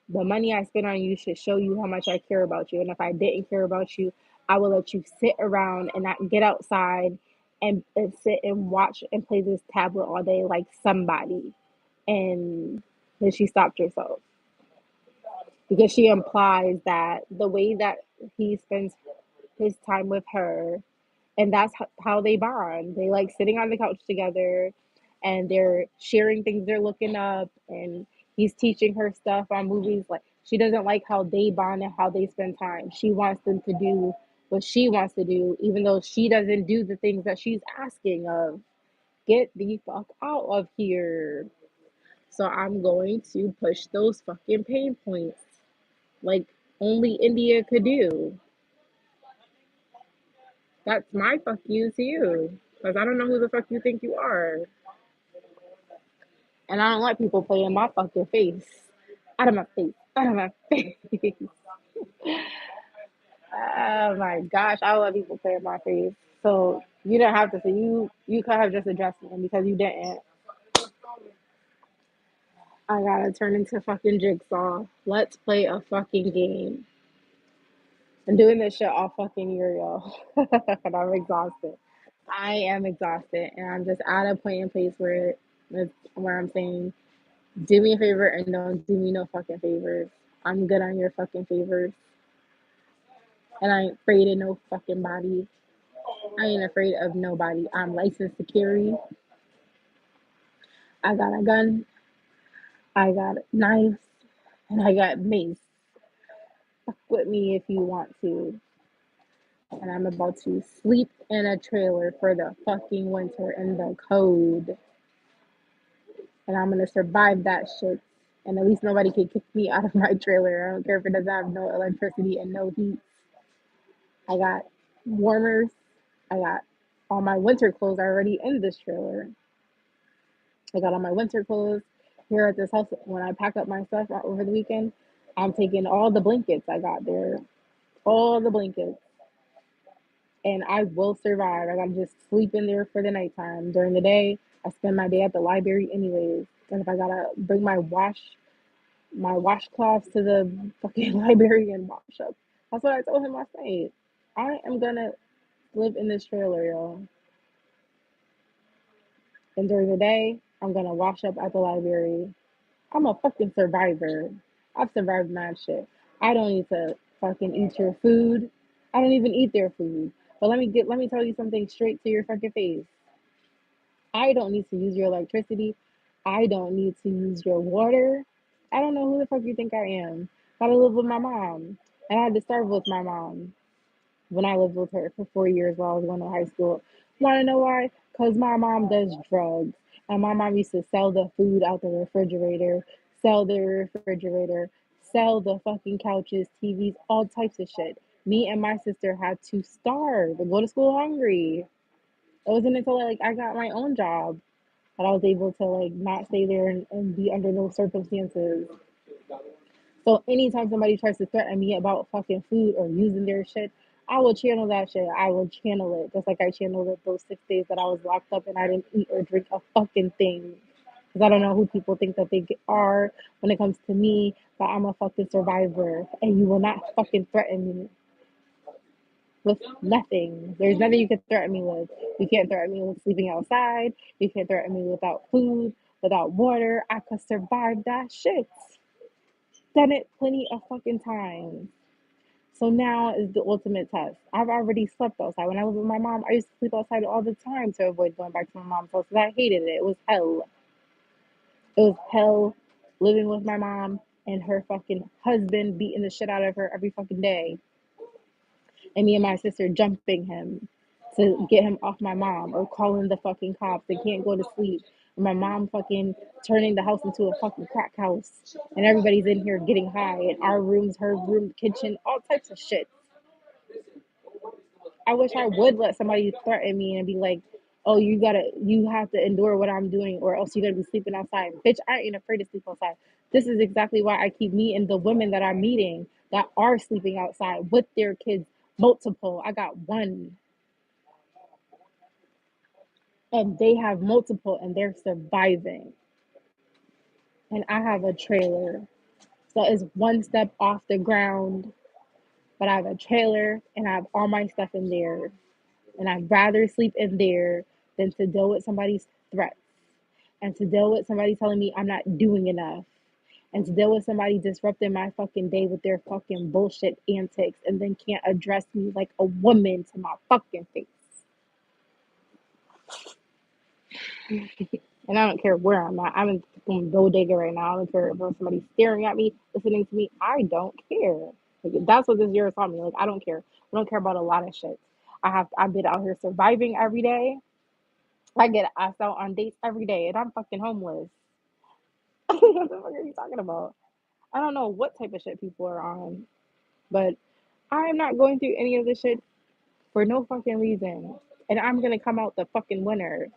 The money I spent on you should show you how much I care about you. And if I didn't care about you, I will let you sit around and not get outside and sit and watch and play this tablet all day like somebody. And then she stopped herself because she implies that the way that he spends his time with her, and that's how they bond. They like sitting on the couch together and they're sharing things they're looking up, and he's teaching her stuff on movies. Like, she doesn't like how they bond and how they spend time. She wants them to do what she wants to do, even though she doesn't do the things that she's asking of. Get the fuck out of here. So I'm going to push those fucking pain points like only India could do. That's my fuck you to you. Because I don't know who the fuck you think you are. And I don't let people play in my fucking face. Out of my face. Out of my face. Oh my gosh. I don't let people play in my face. So you didn't have to say you could have just addressed me, and because you didn't, I gotta turn into fucking Jigsaw. Let's play a fucking game. I'm doing this shit all fucking year, y'all. And I'm exhausted. I am exhausted, and I'm just at a point in place where I'm saying, do me a favor and don't do me no fucking favors. I'm good on your fucking favors, and I ain't afraid of no fucking body. I ain't afraid of nobody. I'm licensed to carry. I got a gun. I got knives, and I got mace. Fuck with me if you want to. And I'm about to sleep in a trailer for the fucking winter in the cold. And I'm gonna survive that shit. And at least nobody can kick me out of my trailer. I don't care if it doesn't have no electricity and no heat. I got warmers. I got all my winter clothes already in this trailer. I got all my winter clothes here at this house. When I pack up my stuff over the weekend, I'm taking all the blankets I got there, all the blankets, and I will survive. I gotta just sleep in there for the nighttime. During the day, I spend my day at the library anyways. And if I gotta bring my washcloths to the fucking library and wash up. That's what I told him last night. I am gonna live in this trailer, y'all. And during the day, I'm gonna wash up at the library. I'm a fucking survivor. I've survived mad shit. I don't need to fucking eat your food. I don't even eat their food. But let me tell you something straight to your fucking face. I don't need to use your electricity. I don't need to use your water. I don't know who the fuck you think I am. Gotta live with my mom. And I had to starve with my mom when I lived with her for 4 years while I was going to high school. Wanna know why? Because my mom does drugs. And my mom used to sell the food out the refrigerator, sell the refrigerator, sell the fucking couches, TVs, all types of shit. Me and my sister had to starve and go to school hungry. It wasn't until like I got my own job that I was able to like not stay there and be under those circumstances. So anytime somebody tries to threaten me about fucking food or using their shit, I will channel that shit. I will channel it just like I channeled it those 6 days that I was locked up and I didn't eat or drink a fucking thing. Because I don't know who people think that they are when it comes to me, but I'm a fucking survivor and you will not fucking threaten me with nothing. There's nothing you can threaten me with. You can't threaten me with sleeping outside. You can't threaten me without food, without water. I could survive that shit. Done it plenty of fucking times. So now is the ultimate test. I've already slept outside. When I was with my mom, I used to sleep outside all the time to avoid going back to my mom's house because I hated it. It was hell. It was hell living with my mom and her fucking husband beating the shit out of her every fucking day. And me and my sister jumping him to get him off my mom or calling the fucking cops and can't go to sleep My mom fucking turning the house into a fucking crack house, and everybody's in here getting high, and our rooms, her room, kitchen, all types of shit. I wish I would let somebody threaten me and be like, "Oh, you have to endure what I'm doing, or else you're gonna be sleeping outside." Bitch, I ain't afraid to sleep outside. This is exactly why I keep meeting the women that I'm meeting that are sleeping outside with their kids, multiple. I got one, and they have multiple, and they're surviving. And I have a trailer, so it's one step off the ground, but I have a trailer and I have all my stuff in there. And I'd rather sleep in there than to deal with somebody's threats and to deal with somebody telling me I'm not doing enough and to deal with somebody disrupting my fucking day with their fucking bullshit antics and then can't address me like a woman to my fucking face. And I don't care where I'm at. I'm in fucking bodega right now. I don't care if somebody's staring at me, listening to me. I don't care. Like, that's what this year has taught me. Like, I don't care. I don't care about a lot of shit. I've been out here surviving every day. I get asked out on dates every day, and I'm fucking homeless. What the fuck are you talking about? I don't know what type of shit people are on, but I'm not going through any of this shit for no fucking reason. And I'm gonna come out the fucking winner.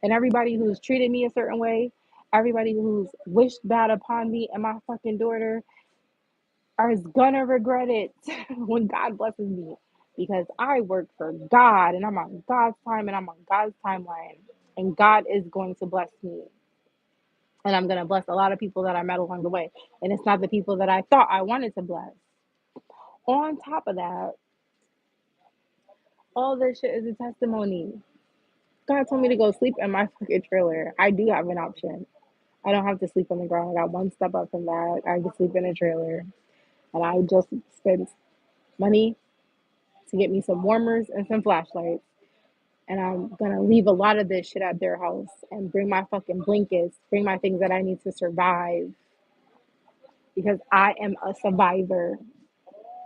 And everybody who's treated me a certain way, everybody who's wished bad upon me and my fucking daughter is gonna regret it when God blesses me. Because I work for God and I'm on God's time and I'm on God's timeline. And God is going to bless me. And I'm going to bless a lot of people that I met along the way. And it's not the people that I thought I wanted to bless. On top of that, all this shit is a testimony. God told me to go sleep in my fucking trailer. I do have an option. I don't have to sleep on the ground. I got one step up from that. I can sleep in a trailer. And I just spent money to get me some warmers and some flashlights. And I'm gonna leave a lot of this shit at their house and bring my fucking blankets, bring my things that I need to survive because I am a survivor.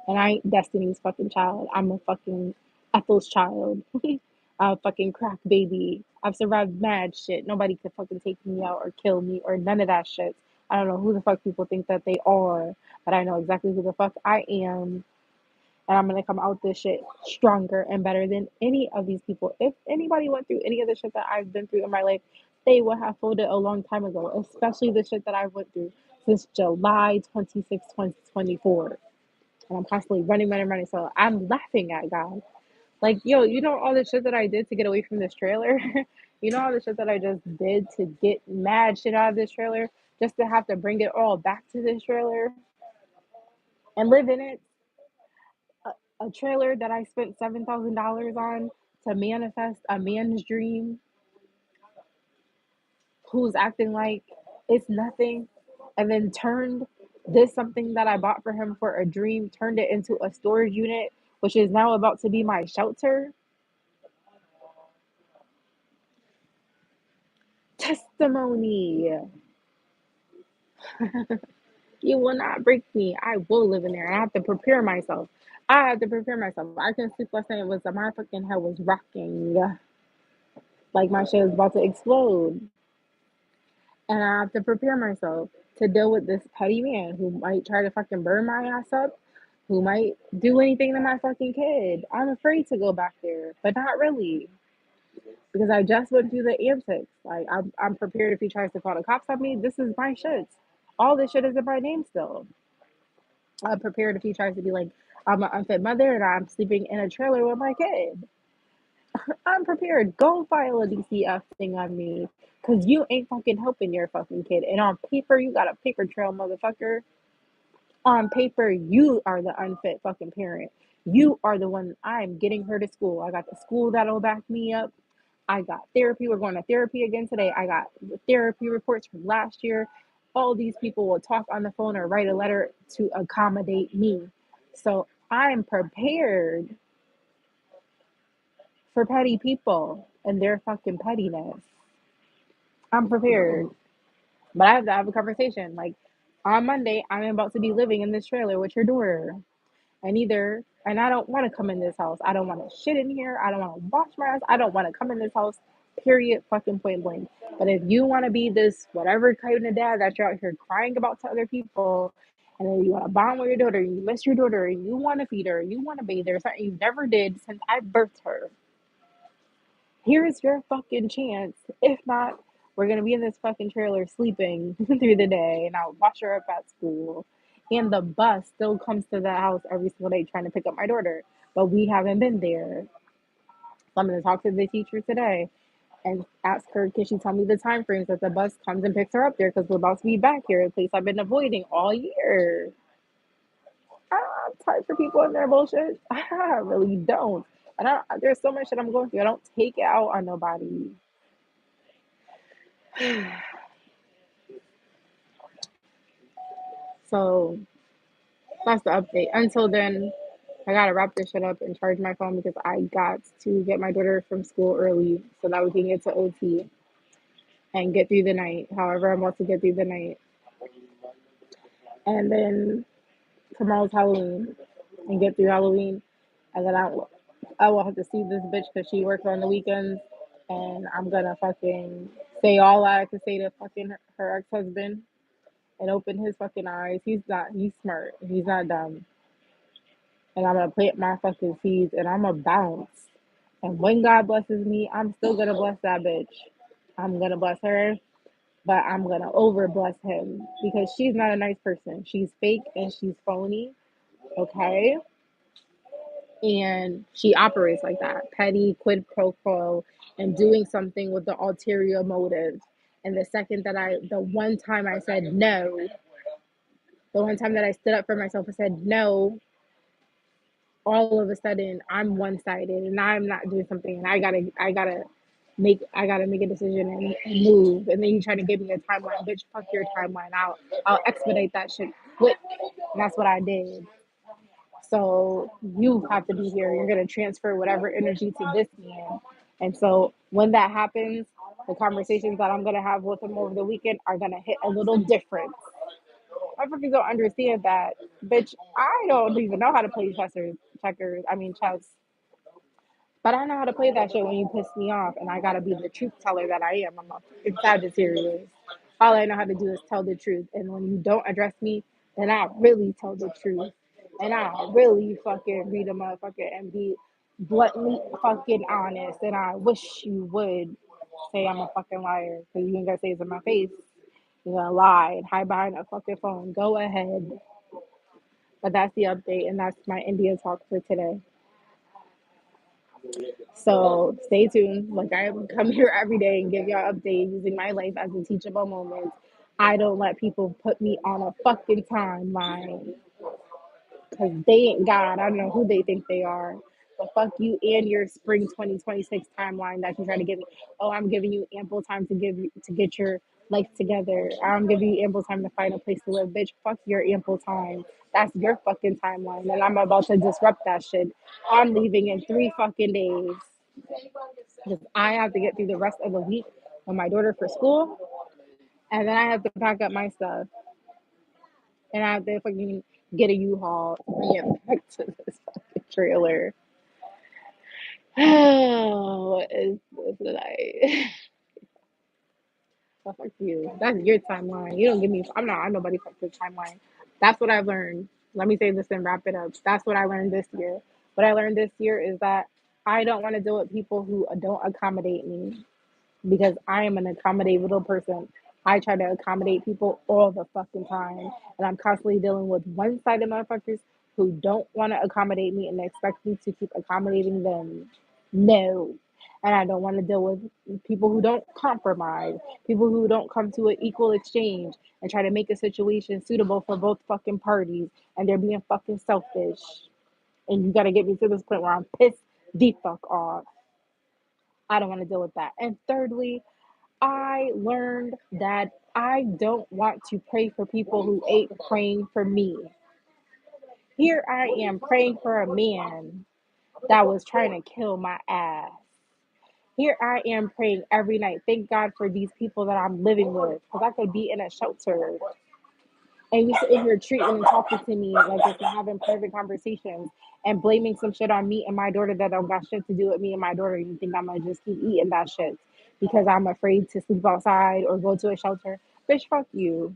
And I ain't Destiny's fucking child. I'm a fucking Ethel's child. I'm a fucking crack baby. I've survived mad shit. Nobody could fucking take me out or kill me or none of that shit. I don't know who the fuck people think that they are, but I know exactly who the fuck I am. And I'm gonna come out this shit stronger and better than any of these people. If anybody went through any of the shit that I've been through in my life, they would have folded a long time ago, especially the shit that I went through since July 26, 2024. And I'm constantly running. So I'm laughing at God. Like, yo, you know all the shit that I did to get away from this trailer? You know all the shit that I just did to get mad shit out of this trailer? Just to have to bring it all back to this trailer and live in it? A trailer that I spent $7,000 on to manifest a man's dream who's acting like it's nothing and then turned this something that I bought for him for a dream, turned it into a storage unit, which is now about to be my shelter. Testimony. You will not break me. I will live in there. I have to prepare myself. I have to prepare myself. I can sleep last night. It was my fucking head was rocking like my shit was about to explode. And I have to prepare myself to deal with this petty man who might try to fucking burn my ass up, who might do anything to my fucking kid. I'm afraid to go back there, but not really. Because I just went through the antics. Like I'm prepared if he tries to call the cops on me. This is my shit. All this shit is in my name still. I'm prepared if he tries to be like, I'm an unfit mother and I'm sleeping in a trailer with my kid. I'm prepared. Go file a DCF thing on me. Cause you ain't fucking helping your fucking kid. And on paper, you got a paper trail, motherfucker. On paper, you are the unfit fucking parent. You are the one. I'm getting her to school. I got the school that'll back me up. I got therapy. We're going to therapy again today. I got therapy reports from last year. All these people will talk on the phone or write a letter to accommodate me. So I'm prepared for petty people and their fucking pettiness. I'm prepared. But I have to have a conversation. Like on Monday, I'm about to be living in this trailer with your daughter. And I don't want to come in this house. I don't want to shit in here. I don't want to wash my ass. I don't want to come in this house Period, fucking point blank. But if you want to be this whatever kind of dad that you're out here crying about to other people, and then you want to bond with your daughter, you miss your daughter, and you want to feed her, you want to bathe her, something you never did since I birthed her, here's your fucking chance. If not, we're gonna be in this fucking trailer sleeping through the day, and I'll watch her up at school. And the bus still comes to the house every single day trying to pick up my daughter, but we haven't been there. So I'm gonna talk to the teacher today and ask her, can she tell me the time frames that the bus comes and picks her up there? Because we're about to be back here, a place I've been avoiding all year. I don't have time for people and their bullshit. I really don't. And there's so much that I'm going through. I don't take it out on nobody. So that's the update. Until then, I gotta wrap this shit up and charge my phone because I got to get my daughter from school early so that we can get to OT and get through the night. However, I'm about to get through the night. And then tomorrow's Halloween and get through Halloween. And then I will have to see this bitch because she works on the weekends. And I'm gonna fucking say all I can say to fucking her ex-husband and open his fucking eyes. He's smart. He's not dumb. And I'm gonna plant my fucking seeds and I'm gonna bounce. And when God blesses me, I'm still gonna bless that bitch. I'm gonna bless her, but I'm gonna over bless him because she's not a nice person. She's fake and she's phony, okay? And she operates like that, petty, quid pro quo, and doing something with the ulterior motive. And the one time I said no, the one time that I stood up for myself and said no, all of a sudden I'm one sided and I'm not doing something and I gotta make a decision and move. And then you try to give me a timeline, bitch, fuck your timeline. I'll expedite that shit quick. And that's what I did. So you have to be here. You're gonna transfer whatever energy to this man. And so when that happens, the conversations that I'm gonna have with him over the weekend are gonna hit a little different. Motherfuckers don't understand that, bitch. I don't even know how to play chess. But I know how to play that shit when you piss me off, and I gotta be the truth teller that I am. I'm a fucking Sagittarius. All I know how to do is tell the truth, and when you don't address me, then I really tell the truth, and I really fucking read a motherfucker and be bluntly fucking honest. And I wish you would say I'm a fucking liar, because you ain't gonna say it's in my face. You're gonna lie and hide behind a fucking phone. Go ahead. But that's the update, and that's my India talk for today. So stay tuned. Like I come here every day and give y'all updates using my life as a teachable moment. I don't let people put me on a fucking timeline because they ain't God. I don't know who they think they are. But fuck you and your spring 2026 timeline that you try to give me. Oh, I'm giving you ample time to get your life together. I'm giving you ample time to find a place to live. Bitch, fuck your ample time. That's your fucking timeline. And I'm about to disrupt that shit. I'm leaving in 3 fucking days. Because I have to get through the rest of the week with my daughter for school. And then I have to pack up my stuff. And I have to fucking get a U-Haul to bring it back to this fucking trailer. What is this tonight? Well, fuck you. That's your timeline. You don't give me. I'm nobody fucking timeline. That's what I've learned. Let me say this and wrap it up. That's what I learned this year. What I learned this year is that I don't want to deal with people who don't accommodate me because I am an accommodatable person. I try to accommodate people all the fucking time. And I'm constantly dealing with one-sided motherfuckers who don't want to accommodate me and expect me to keep accommodating them. No. And I don't want to deal with people who don't compromise, people who don't come to an equal exchange and try to make a situation suitable for both fucking parties. And they're being fucking selfish. And you got to get me to this point where I'm pissed the fuck off. I don't want to deal with that. And thirdly, I learned that I don't want to pray for people who ain't praying for me. Here I am praying for a man that was trying to kill my ass. Here I am praying every night. Thank God for these people that I'm living with, because I could be in a shelter. And you sitting here treating and talking to me like this and having private conversations and blaming some shit on me and my daughter that don't got shit to do with me and my daughter. You think I'm gonna just keep eating that shit? because I'm afraid to sleep outside or go to a shelter. Bitch, fuck you.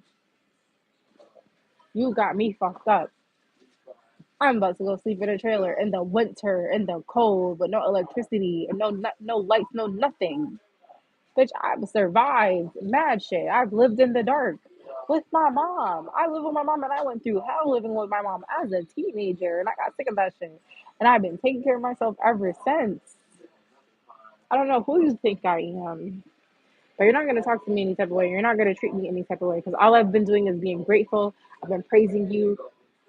You got me fucked up. I'm about to go sleep in a trailer in the winter, in the cold, with no electricity and no lights, no nothing. Bitch, I've survived mad shit. I've lived in the dark with my mom. I live with my mom and I went through hell living with my mom as a teenager and I got sick of that shit. And I've been taking care of myself ever since. I don't know who you think I am, but you're not going to talk to me any type of way. You're not going to treat me any type of way because all I've been doing is being grateful. I've been praising you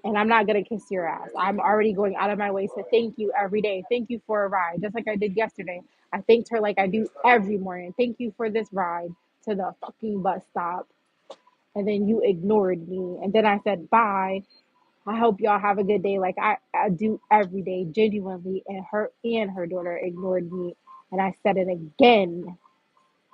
and I'm not going to kiss your ass. I'm already going out of my way to thank you every day. Thank you for a ride, just like I did yesterday. I thanked her like I do every morning. Thank you for this ride to the fucking bus stop. And then you ignored me. And then I said, bye. I hope y'all have a good day like I do every day, genuinely. And her daughter ignored me. And I said it again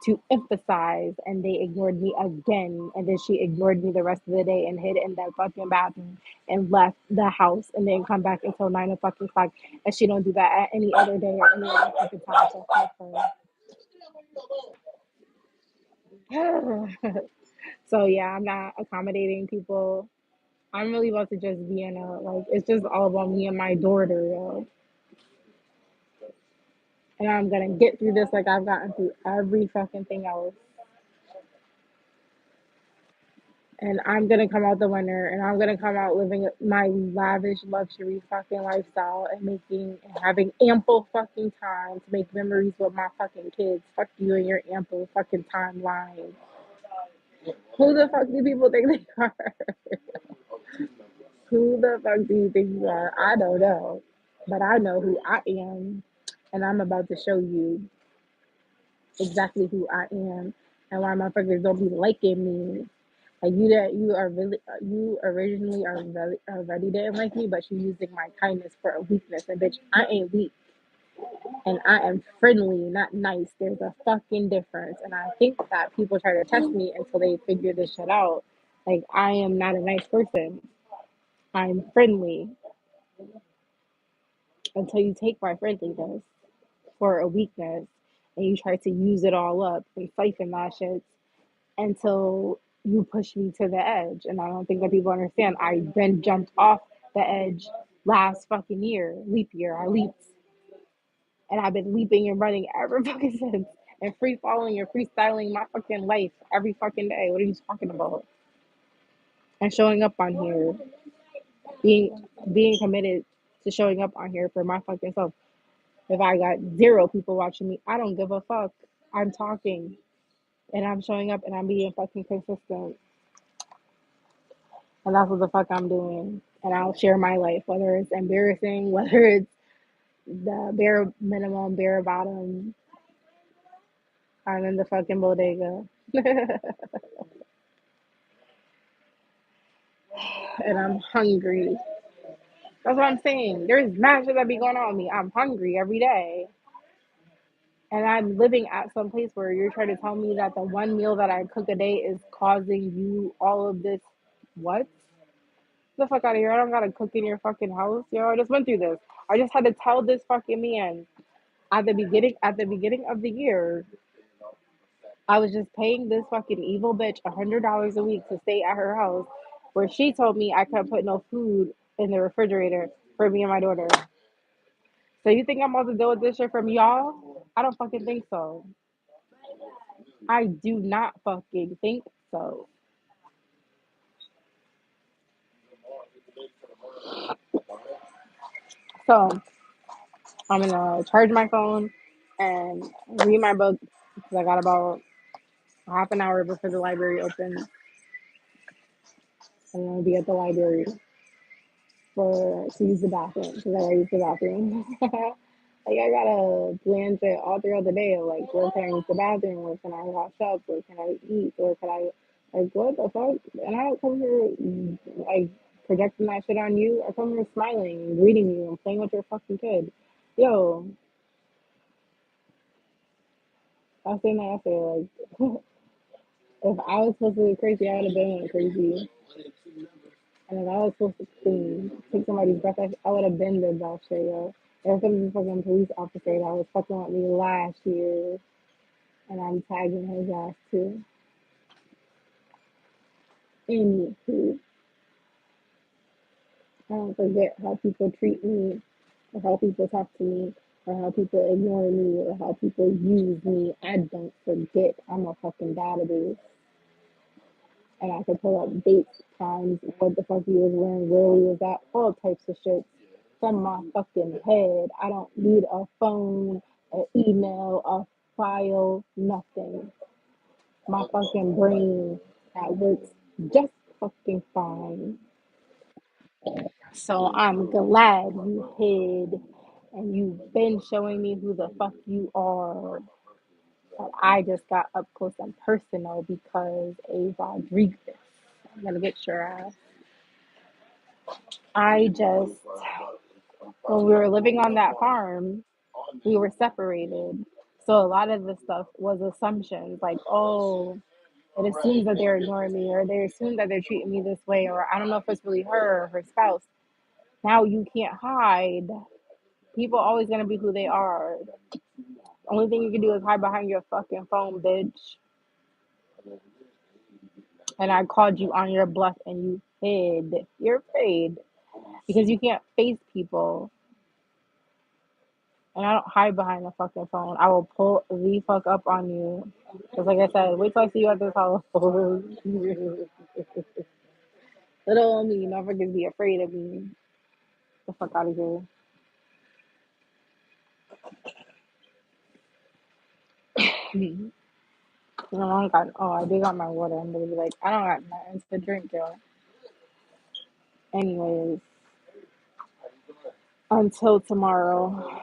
to emphasize, and they ignored me again. And then she ignored me the rest of the day and hid in that fucking bathroom and left the house and then come back until 9 o'clock. And she don't do that at any other day or any other fucking time. So fuck her. So yeah, I'm not accommodating people. I'm really about to just be in a like it's just all about me and my daughter, yo. And I'm gonna get through this like I've gotten through every fucking thing else. And I'm gonna come out the winner and I'm gonna come out living my lavish luxury fucking lifestyle and making and having ample fucking time to make memories with my fucking kids. Fuck you and your ample fucking timeline. Who the fuck do people think they are? Who the fuck do you think you are? I don't know. But I know who I am. And I'm about to show you exactly who I am and why motherfuckers don't be liking me. Like you are really you originally already didn't like me, but you're using my kindness for a weakness. And bitch, I ain't weak, and I am friendly, not nice. There's a fucking difference, and I think that people try to test me until they figure this shit out. Like I am not a nice person. I'm friendly until you take my friendliness for a weakness, and you try to use it all up and siphon that shit until you push me to the edge. And I don't think that people understand. I then jumped off the edge last fucking year, leap year. I leaped. And I've been leaping and running ever fucking since. And free falling and freestyling my fucking life every fucking day. What are you talking about? And showing up on here, being committed to showing up on here for my fucking self. If I got zero people watching me, I don't give a fuck. I'm talking and I'm showing up and I'm being fucking consistent. And that's what the fuck I'm doing. And I'll share my life, whether it's embarrassing, whether it's the bare minimum, bare bottom. I'm in the fucking bodega. And I'm hungry. That's what I'm saying. There's mad shit that be going on with me. I'm hungry every day. And I'm living at some place where you're trying to tell me that the one meal that I cook a day is causing you all of this. What? Get the fuck out of here. I don't gotta cook in your fucking house. Yo, I just went through this. I just had to tell this fucking man at the beginning of the year, I was just paying this fucking evil bitch $100 a week to stay at her house, where she told me I couldn't put no food in the refrigerator for me and my daughter. So you think I'm about to deal with this shit from y'all? I don't fucking think so. I do not fucking think so. So I'm gonna charge my phone and read my book because I got about half an hour before the library opens. I'm gonna be at the library for to use the bathroom because I gotta use the bathroom. Like I gotta plan shit all throughout the day. Like where can I use the bathroom? Where can I wash up? Where can I eat? Where can I like what the fuck? And I don't come here like projecting that shit on you. I come here smiling and greeting you and playing with your fucking kid. Yo, I was saying that yesterday. Like if I was supposed to be crazy, I would have been crazy. And if I was supposed to take somebody's breath, I would have been the that shit, yo. There was some fucking police officer that was fucking with me last year. and I'm tagging his ass too. Anywho, I don't forget how people treat me, or how people talk to me, or how people ignore me, or how people use me. I don't forget. I'm a fucking database. And I can pull up dates, times, what the fuck he was wearing, where he was at, all types of shit from my fucking head. I don't need a phone, an email, a file, nothing. My fucking brain that works just fucking fine. So I'm glad you hid and you've been showing me who the fuck you are. But I just got up close and personal because a Rodriguez. I'm gonna get your ass. I just, when we were living on that farm, we were separated. So a lot of the stuff was assumptions like, oh, it assumes that they're ignoring me, or they assume that they're treating me this way, or I don't know if it's really her or her spouse. Now you can't hide. People always gonna be who they are. Only thing you can do is hide behind your fucking phone, bitch. And I called you on your bluff and you hid. You're afraid because you can't face people. And I don't hide behind the fucking phone. I will pull the fuck up on you. Because, like I said, wait till I see you at this house. Little old me never gonna be afraid of me. The fuck out of here. I do got my water. I'm gonna be like, I don't got nothing to drink, yo. Anyways, until tomorrow,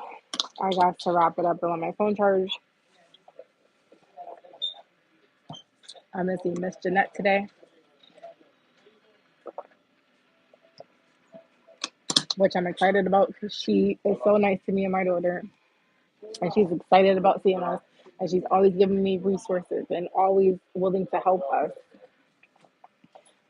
I got to wrap it up and let my phone charge. I'm gonna see Miss Jeanette today, which I'm excited about because she is so nice to me and my daughter. And she's excited about seeing us. And she's always giving me resources and always willing to help us.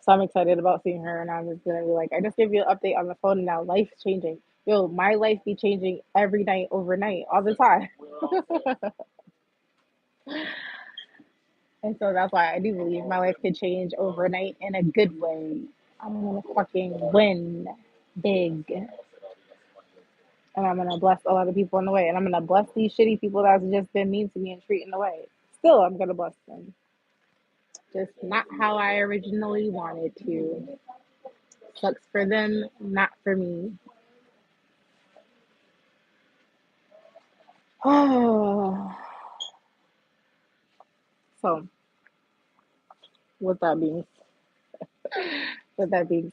So I'm excited about seeing her. And I'm just going to be like, I just gave you an update on the phone and now life's changing. Yo, my life be changing every night, overnight, all the time. And so that's why I do believe my life could change overnight in a good way. I'm going to fucking win big. And I'm going to bless a lot of people in the way. And I'm going to bless these shitty people that's just been mean to me and treating the way. Still, I'm going to bless them. Just not how I originally wanted to. Sucks for them, not for me. Oh. So, with that being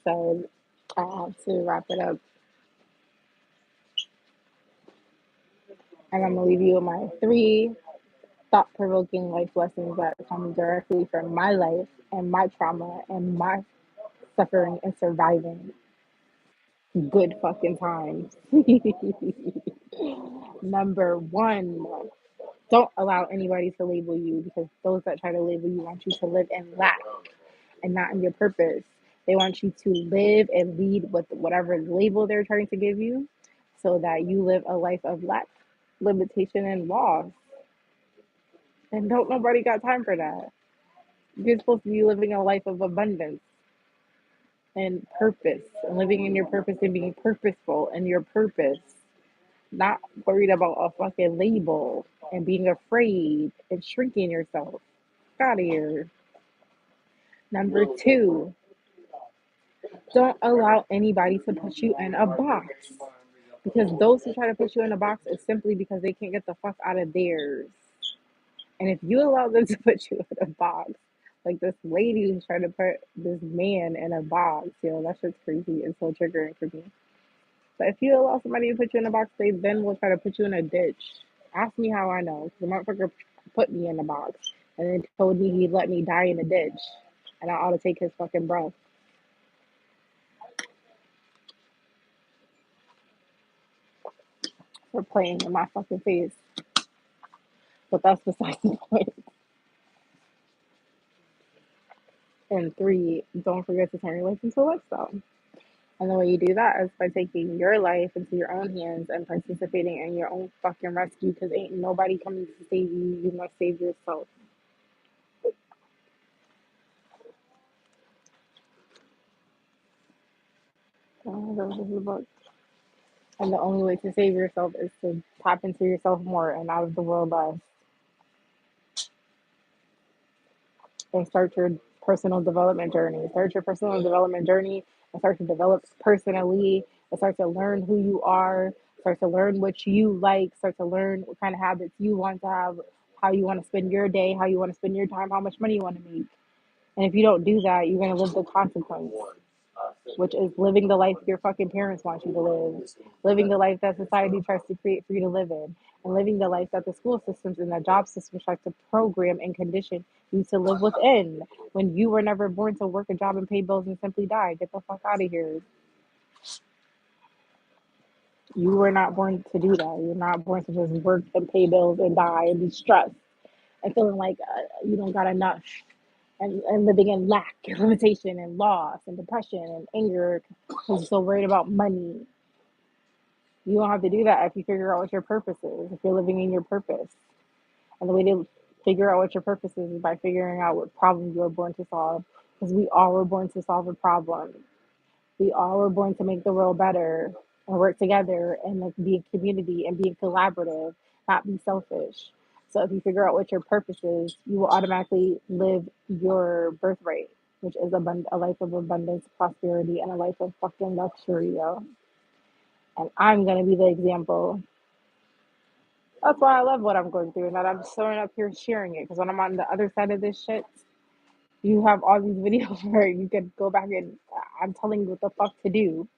said, I have to wrap it up, and I'm gonna leave you with my 3 thought-provoking life lessons that come directly from my life and my trauma and my suffering and surviving good fucking times. Number 1, don't allow anybody to label you because those that try to label you want you to live in lack and not in your purpose. They want you to live and lead with whatever label they're trying to give you so that you live a life of lack, limitation, and loss. And don't nobody got time for that. You're supposed to be living a life of abundance and purpose and living in your purpose and being purposeful in your purpose. Not worried about a fucking label and being afraid and shrinking yourself. Get out of here. Number 2, don't allow anybody to put you in a box. Because those who try to put you in a box is simply because they can't get the fuck out of theirs. And if you allow them to put you in a box, like this lady who's trying to put this man in a box, that shit's crazy and so triggering for me. But if you allow somebody to put you in a box, they then will try to put you in a ditch. Ask me how I know. The motherfucker put me in a box and then told me he'd let me die in a ditch. And I ought to take his fucking breath for playing in my fucking face. But that's besides the point. And 3, don't forget to turn your life into a lifestyle. And the way you do that is by taking your life into your own hands and participating in your own fucking rescue because ain't nobody coming to save you. You must save yourself. This is the book. And the only way to save yourself is to tap into yourself more and out of the world less and start your personal development journey. Start your personal development journey and start to develop personally and start to learn who you are, start to learn what you like, start to learn what kind of habits you want to have, how you want to spend your day, how you want to spend your time, how much money you want to make. And if you don't do that, you're going to live the consequence, which is living the life your fucking parents want you to live, living the life that society tries to create for you to live in, and living the life that the school systems and the job systems try to program and condition you to live within. When you were never born to work a job and pay bills and simply die, get the fuck out of here. You were not born to do that. You're not born to just work and pay bills and die and be stressed and feeling like you don't got enough and living in lack and limitation and loss and depression and anger because you're so worried about money. You don't have to do that if you figure out what your purpose is, if you're living in your purpose. And the way to figure out what your purpose is by figuring out what problem you were born to solve. Because we all were born to solve a problem. We all were born to make the world better and work together and like be a community and be collaborative, not be selfish. So if you figure out what your purpose is, you will automatically live your birthright, which is a life of abundance, prosperity, and a life of fucking luxury, yo. And I'm gonna be the example. That's why I love what I'm going through and that I'm showing up here sharing it. Because when I'm on the other side of this shit, you have all these videos where you can go back and I'm telling you what the fuck to do.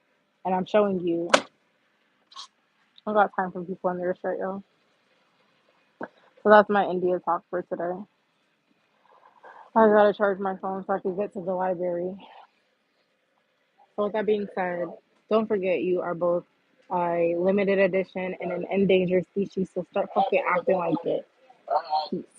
And I'm showing you. I got time for people in their shirt, yo. So that's my India talk for today. I gotta charge my phone so I can get to the library. So with that being said, don't forget you are both a limited edition and an endangered species. So start fucking acting like it. Peace.